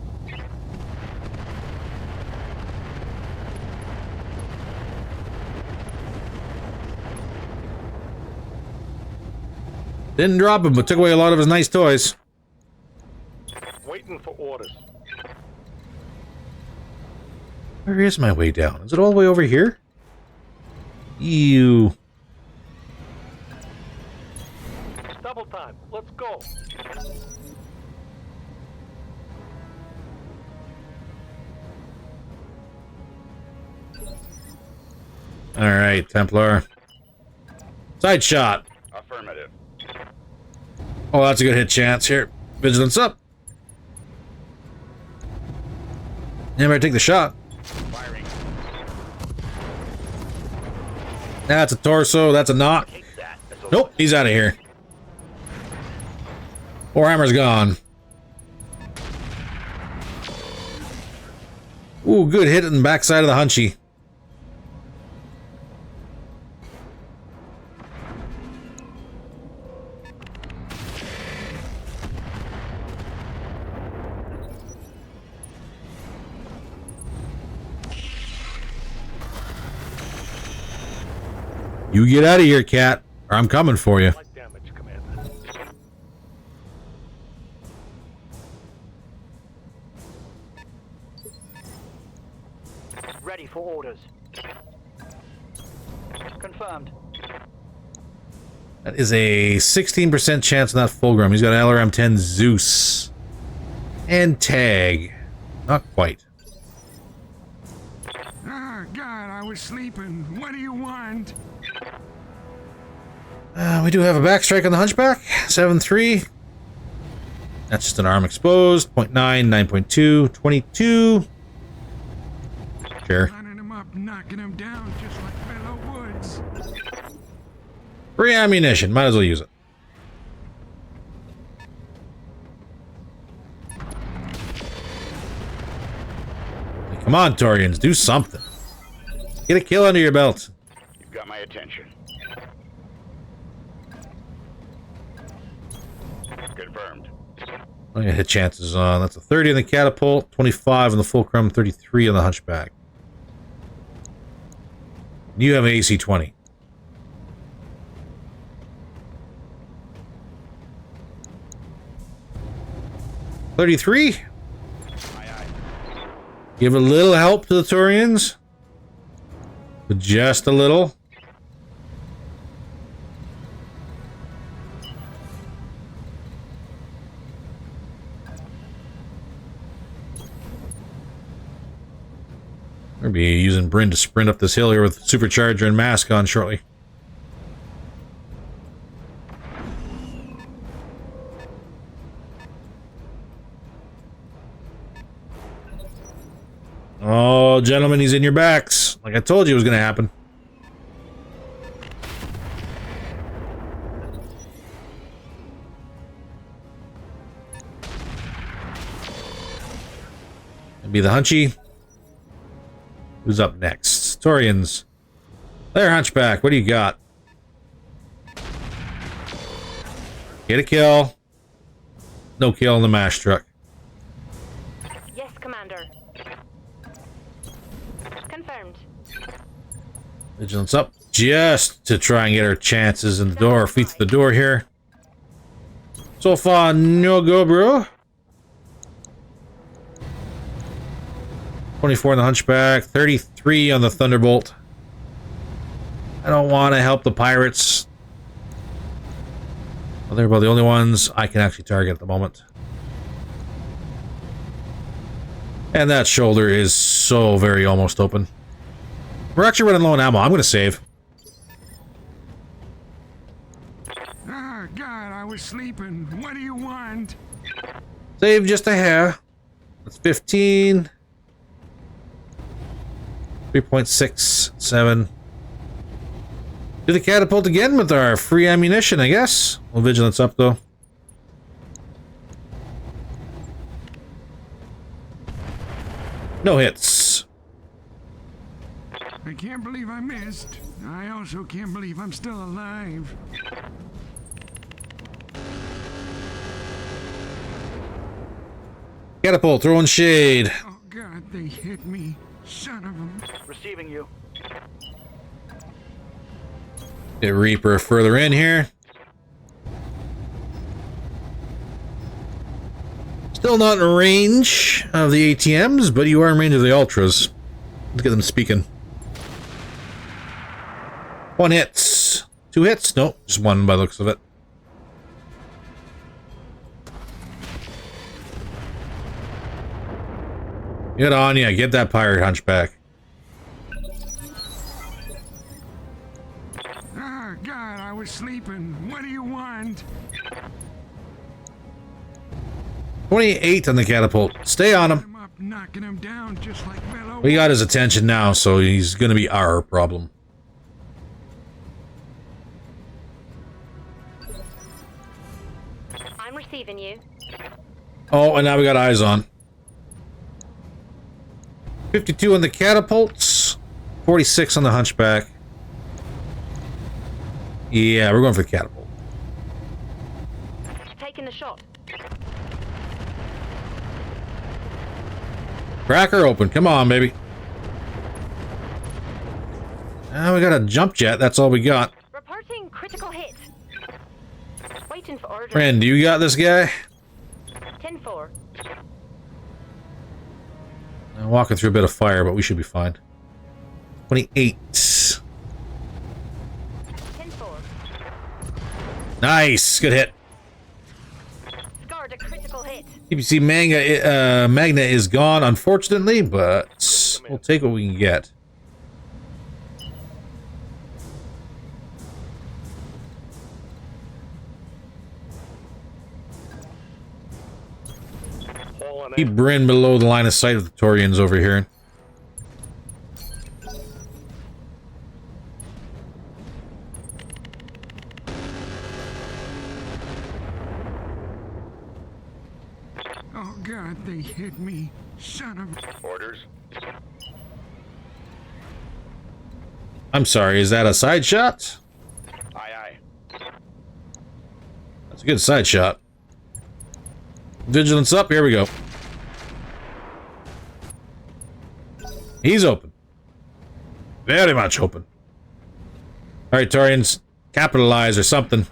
Didn't drop him, but took away a lot of his nice toys. Waiting for orders. Where is my way down? Is it all the way over here? Ew. Double time. Let's go. Alright, Templar. Side shot. Affirmative. Oh, that's a good hit chance here. Vigilance up. Anybody take the shot? Firing. That's a torso. That's a knock. Take that. Nope, he's out of here. Warhammer's gone. Ooh, good hit in the backside of the hunchy. You get out of here, cat, or I'm coming for you. Light damage, Commander. Ready for orders. Confirmed. That is a 16% chance on that Fulgrim. He's got an LRM 10 Zeus. And tag. Not quite. Oh, God, I was sleeping. What do you want? We do have a backstrike on the Hunchback. 7.3. That's just an arm exposed. 0.9, 9.2, 22. Sure. Lining him up, knocking him down, just like Bellow Woods. Free ammunition. Might as well use it. Come on, Torians. Do something. Get a kill under your belt. You've got my attention. Confirmed. I'm gonna hit chances on. That's a 30 on the catapult, 25 on the Fulcrum, 33 on the Hunchback. You have an AC 20. $33. Give a little help to the Turians. But just a little. We're gonna be using Bryn to sprint up this hill here with Supercharger and Mask on shortly. Oh, gentlemen, he's in your backs. Like I told you it was going to happen. It'll be the Hunchy. Who's up next? Torians. There, Hunchback. What do you got? Get a kill. No kill on the mash truck. Yes, Commander. Confirmed. Vigilance up just to try and get our chances in the door, feet to the door here. So far, no go, bro. 24 on the Hunchback, 33 on the Thunderbolt. I don't want to help the pirates. Well, they're about the only ones I can actually target at the moment. And that shoulder is so very almost open. We're actually running low on ammo. I'm going to save. Oh, God, I was sleeping. What do you want? Save just a hair. That's 15. 3.67. Do the catapult again with our free ammunition, I guess. Well, vigilance up, though. No hits. I can't believe I missed. I also can't believe I'm still alive. Catapult, throwing shade. Oh, God, they hit me. Son of a... Receiving you. Get Reaper further in here. Still not in range of the ATMs, but you are in range of the Ultras. Let's get them speaking. 1 hit. 2 hits? Nope, just 1 by the looks of it. Get on ya, get that pirate Hunchback. Oh, God, I was sleeping. What do you want? 28 on the catapult. Stay on him. I'm up, knocking him down just like Bellow. We got his attention now, so he's gonna be our problem. I'm receiving you. Oh, and now we got eyes on. 52 on the catapults. 46 on the Hunchback. Yeah, we're going for the catapult. Taking the shot. Cracker open. Come on, baby. Now we got a jump jet. That's all we got. Reporting critical hit. Waiting for orders. Friend, you got this guy? 10-4. I'm walking through a bit of fire, but we should be fine. 28. 10-4. Nice. Good hit. Scored a critical hit. PPC Magna is gone, unfortunately, but we'll take what we can get. Keep Bryn below the line of sight of the Torians over here. Oh God, they hit me. Son of... Orders. I'm sorry, is that a side shot? Aye, aye. That's a good side shot. Vigilance up, here we go. He's open. Very much open. Alright, Torians, capitalize or something.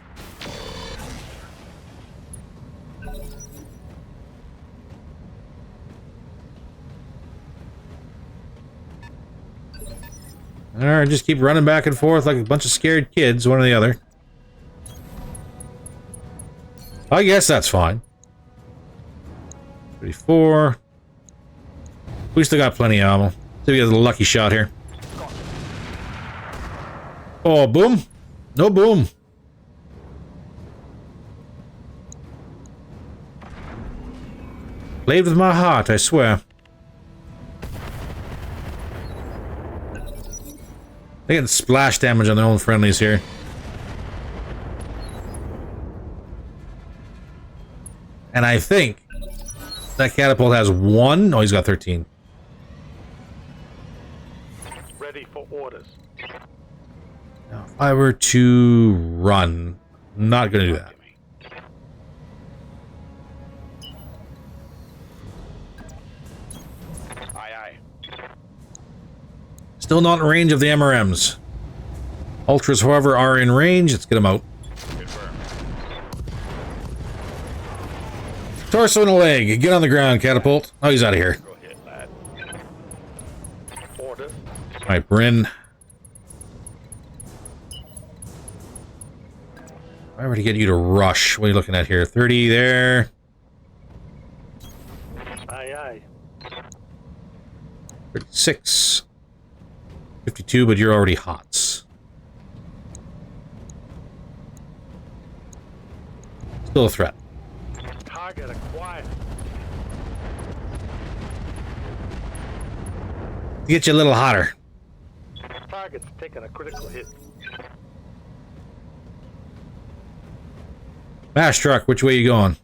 Alright, just keep running back and forth like a bunch of scared kids, one or the other. I guess that's fine. 34. We still got plenty of ammo. See if we get a lucky shot here. Oh, boom. No boom. Played with my heart, I swear. They're getting splash damage on their own friendlies here. And I think that catapult has 1. Oh, he's got 13. Ready for orders. Now, if I were to run, I'm not going to do that. Aye, aye. Still not in range of the MRMs. Ultras, however, are in range. Let's get them out. Confirmed. Torso and a leg. Get on the ground, catapult. Oh, he's out of here. Go ahead, lad. Order. All right, Bryn. If I were to get you to rush, what are you looking at here? 30 there. Aye, aye. 36. 52, but you're already hots. Still a threat. Target acquired. Get you a little hotter. Target's taking a critical hit. Mash truck, which way you going?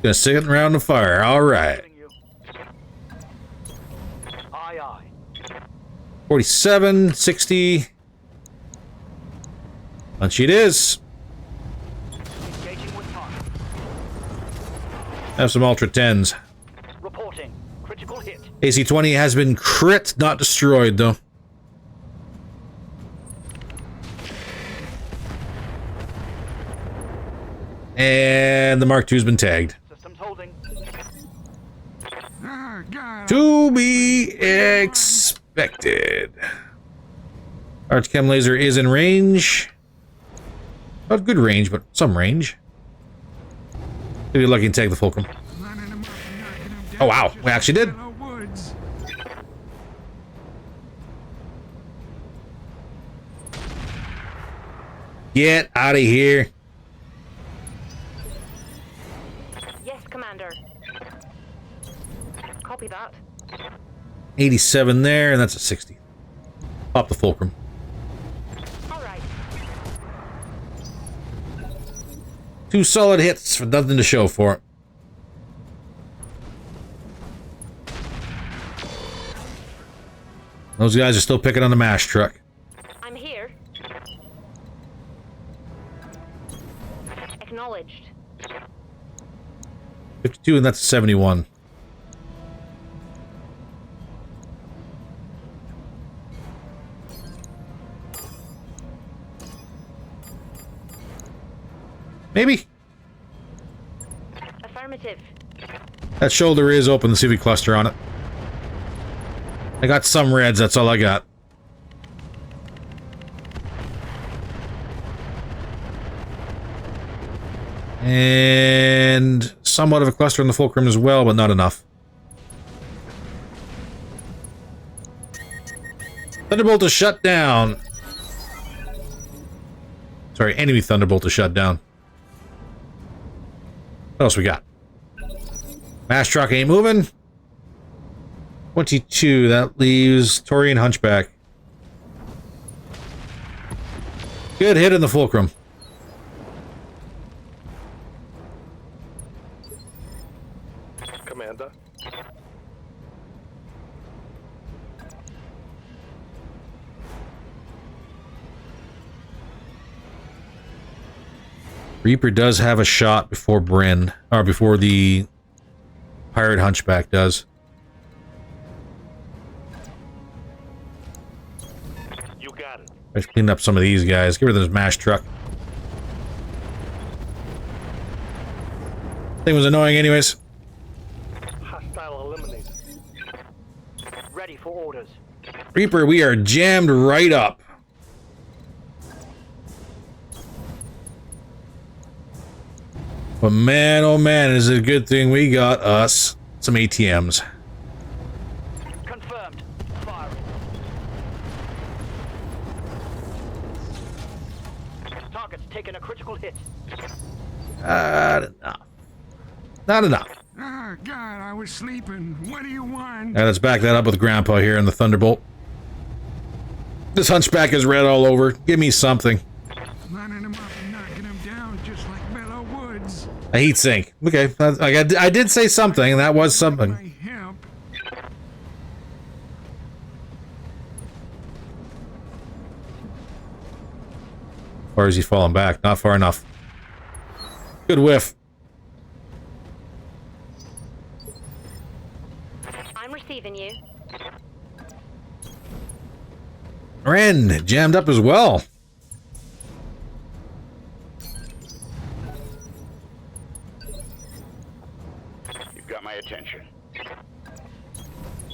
Gonna sit around the fire. All right. Aye, aye. 47, 60. Punch it is. Engaging with target. Have some Ultra 10s. Reporting. Critical hit. AC-20 has been crit, not destroyed, though. And the Mark II's been tagged. Systems holding. Oh God. To be expected. Archchem laser is in range. Not good range, but some range. If you're lucky and tag the fulcrum. Lining 'em up and knocking 'em down Oh, wow. just We actually did. like Yellow Woods. Get out of here. Yes, Commander. Copy that. 87 there, and that's a 60. Pop the fulcrum. All right. 2 solid hits for nothing to show for it. Those guys are still picking on the mash truck. I'm here. Acknowledged. 52, and that's a 71. Maybe. Affirmative. That shoulder is open. Let's see if we cluster on it. I got some reds, that's all I got. And somewhat of a cluster in the fulcrum as well, but not enough. Thunderbolt is shut down. Sorry, enemy Thunderbolt is shut down. What else we got? Mass truck ain't moving. 22, that leaves Torian Hunchback. Good hit in the fulcrum. Commander. Reaper does have a shot before Bryn, or before the Pirate Hunchback does. You got it. Let's clean up some of these guys. Get rid of this mash truck. Thing was annoying anyways. Hostile eliminated. Ready for orders. Reaper, we are jammed right up. But man, oh man, is it a good thing we got us some ATMs. Confirmed. Firing. Target's taking a critical hit. Not enough. Not enough. Oh, God, I was sleeping. What do you want? Now let's back that up with Grandpa here in the Thunderbolt. This Hunchback is red all over. Give me something. Lining him up and knocking him down just like Bellow Woods. A heat sink. Okay, I did say something, and that was something. My help. As far as he's falling back, not far enough. Good whiff. I'm receiving you. Ren jammed up as well. You've got my attention.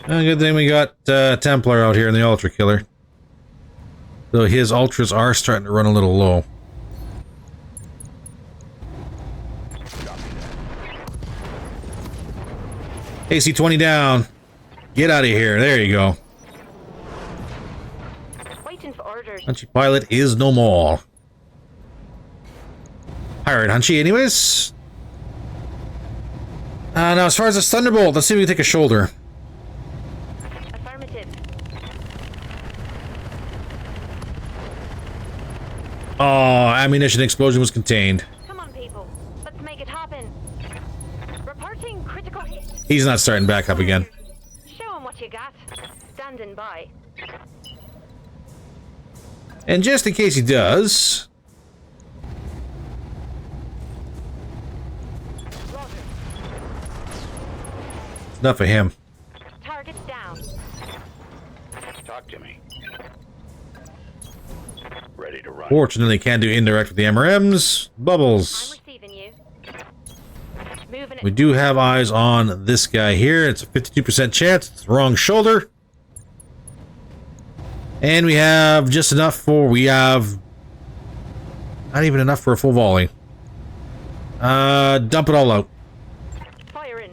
Good thing we got Templar out here in the Ultra Killer. Though his Ultras are starting to run a little low. AC-20 down. Get out of here. There you go. Waiting for orders. Hunchy Pilot is no more. Pirate Hunchy anyways. Now as far as this Thunderbolt, let's see if we can take a shoulder. Affirmative. Oh, ammunition explosion was contained. Come on, people. Let's make it happen. Reporting critical hit. He's not starting back up again. Show him what you got. Standing by. And just in case he does... Roger. Enough of him. Target down. Talk to me. Ready to run. Fortunately, can't do indirect with the MRMs. I'm Bubbles. receiving you. Moving We it. do have eyes on this guy here. It's a 52% chance. It's the wrong shoulder. And we have just enough for... We have... Not even enough for a full volley. Dump it all out. Fire in.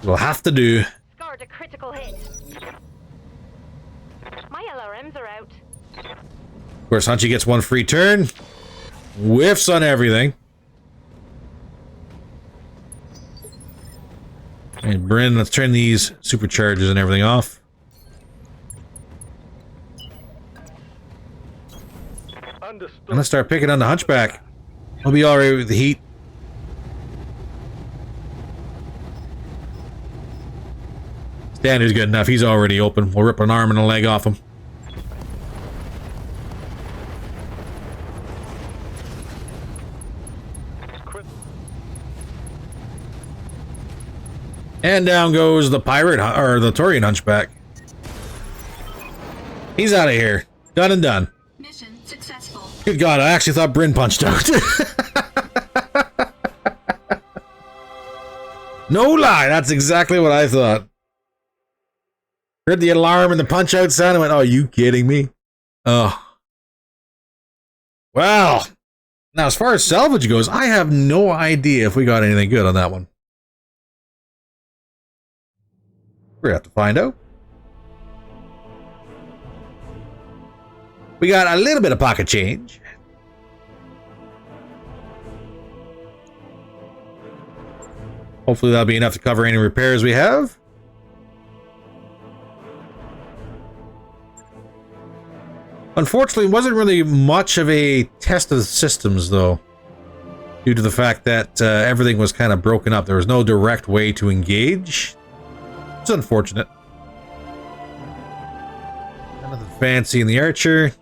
We'll have to do. Scored a critical hit. My LRMs are out. Of course, Hunchy gets one free turn. Whiffs on everything. And Bryn, let's turn these supercharges and everything off. Understood. And let's start picking on the Hunchback. We'll be alright with the heat. Standard's good enough. He's already open. We'll rip an arm and a leg off him. Crit- And down goes the pirate, or the Torian Hunchback. He's out of here. Done and done. Mission successful. Good God, I actually thought Bryn punched out. No lie, that's exactly what I thought. Heard the alarm and the punch out sound and went, oh, are you kidding me? Oh. Well, now as far as salvage goes, I have no idea if we got anything good on that one. We're gonna have to find out. We got a little bit of pocket change. Hopefully that'll be enough to cover any repairs we have. Unfortunately, it wasn't really much of a test of the systems, though, due to the fact that everything was kind of broken up. There was no direct way to engage. It's unfortunate. Nothing fancy in the Archer.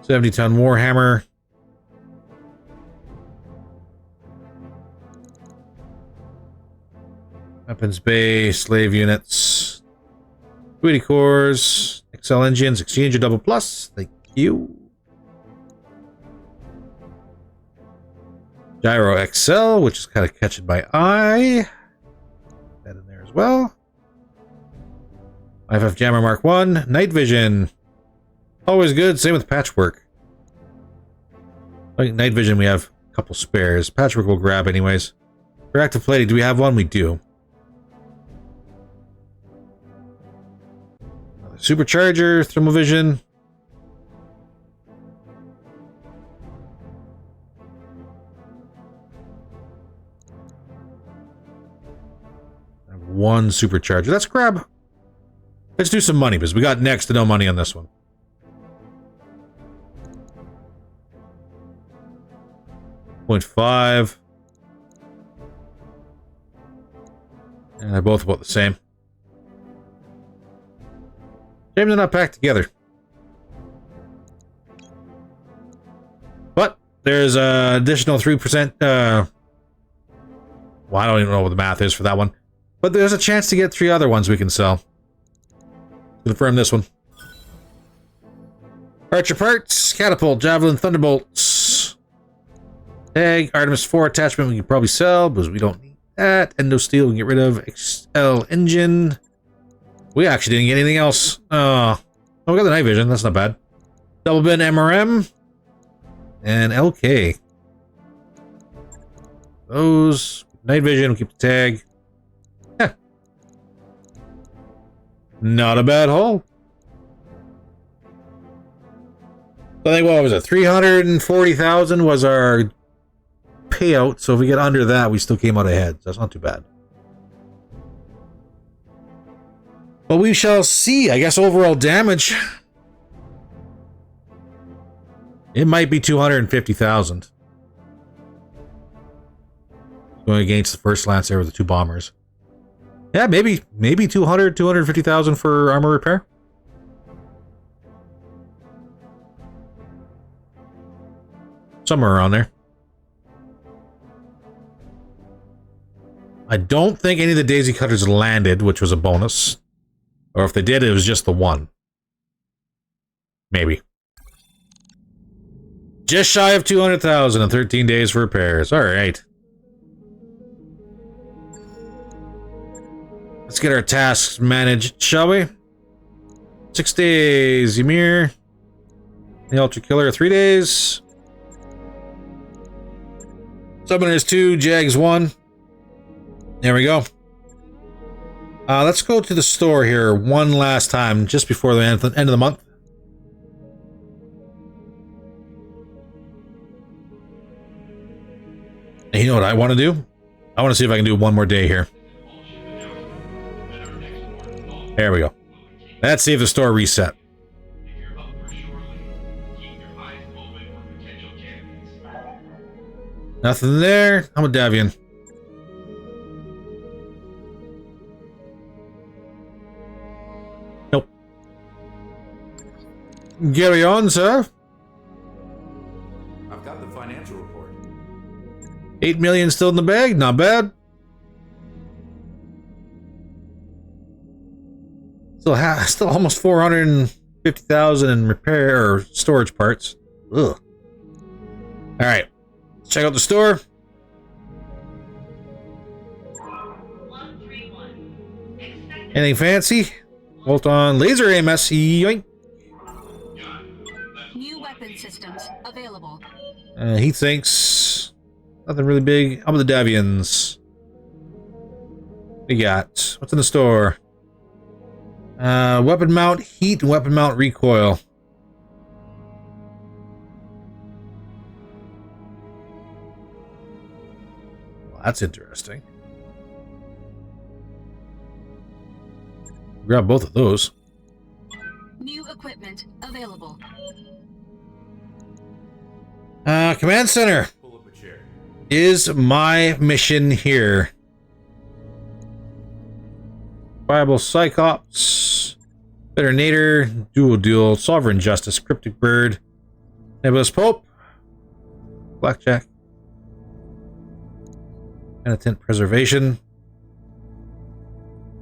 $70-ton Warhammer. Weapons bay, slave units, Tweety cores, Excel engines, Exchange double plus. Thank you. Gyro XL, which is kind of catching my eye. That in there as well. IFF Jammer Mark 1, Night Vision. Always good, same with Patchwork. Like Night Vision, we have a couple spares. Patchwork we'll grab anyways. Reactive plating, do we have one? We do. Another supercharger, thermal vision. I have one supercharger. Let's grab. Let's do some money because we got next to no money on this one. .5. And they're both about the same. Shame they're not packed together. But there's an additional 3%. Well, I don't even know what the math is for that one. But there's a chance to get 3 other ones we can sell. Confirm this one. Archer parts, catapult, javelin, thunderbolts. Tag, Artemis 4 attachment we can probably sell because we don't need that. Endo steel we can get rid of. XL engine. We actually didn't get anything else. Oh, we got the night vision. That's not bad. Double bin MRM. And LK. Those. Night vision. We'll keep the tag. Heh. Not a bad haul. I think, what was it? 340,000 was our payout, so if we get under that, we still came out ahead. So that's not too bad. But we shall see. I guess overall damage, it might be 250,000. Going against the first Lancer with the 2 bombers. Yeah, maybe 250,000 for armor repair. Somewhere around there. I don't think any of the daisy cutters landed, which was a bonus. Or if they did, it was just the one. Maybe. Just shy of 200,000 in 13 days for repairs. Alright. Let's get our tasks managed, shall we? 6 days. Ymir. The Ultra Killer, 3 days. Summoners 2, Jags 1. There we go. Let's go to the store here one last time, just before the end of the month. And you know what I want to do? I want to see if I can do one more day here. There we go. Let's see if the store reset. Nothing there. I'm a Davian. Nope. Carry on, sir. I've got the financial report. 8 million still in the bag. Not bad. Still almost 450,000 in repair or storage parts. Ugh. All right, let's check out the store. 131. Anything fancy? Bolt-on laser AMS. Yoink. New weapon systems available. He thinks nothing really big. How about the Davians? We got what's in the store? Weapon mount heat and weapon mount recoil. Well, that's interesting. Grab both of those. New equipment available. Command center is my mission here. Viable Cyclops, Detonator, Dual, Sovereign Justice, Cryptic Bird, Nebulous Pope, Blackjack, Penitent Preservation,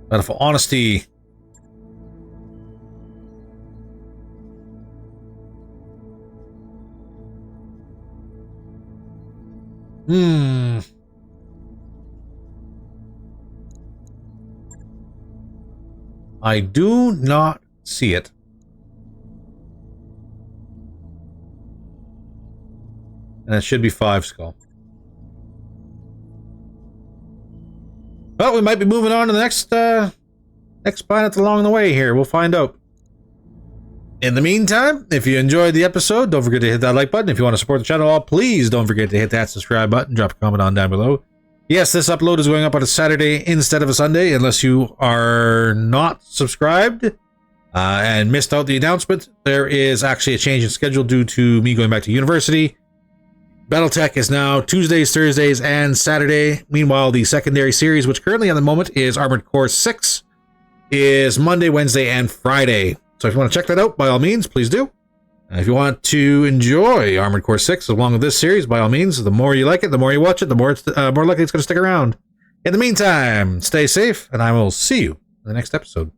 Bountiful Honesty, I do not see it. And it should be 5 skull. Well, we might be moving on to the next planet along the way here. We'll find out. In the meantime, if you enjoyed the episode, don't forget to hit that like button. If you want to support the channel, please don't forget to hit that subscribe button. Drop a comment on down below. Yes, this upload is going up on a Saturday instead of a Sunday, unless you are not subscribed and missed out the announcement. There is actually a change in schedule due to me going back to university. Battletech is now Tuesdays, Thursdays, and Saturday. Meanwhile, the secondary series, which currently at the moment is Armored Core 6, is Monday, Wednesday, and Friday. So if you want to check that out, by all means, please do. If you want to enjoy Armored Core 6 along with this series, by all means, the more you like it, the more you watch it, the more likely it's going to stick around. In the meantime, stay safe, and I will see you in the next episode.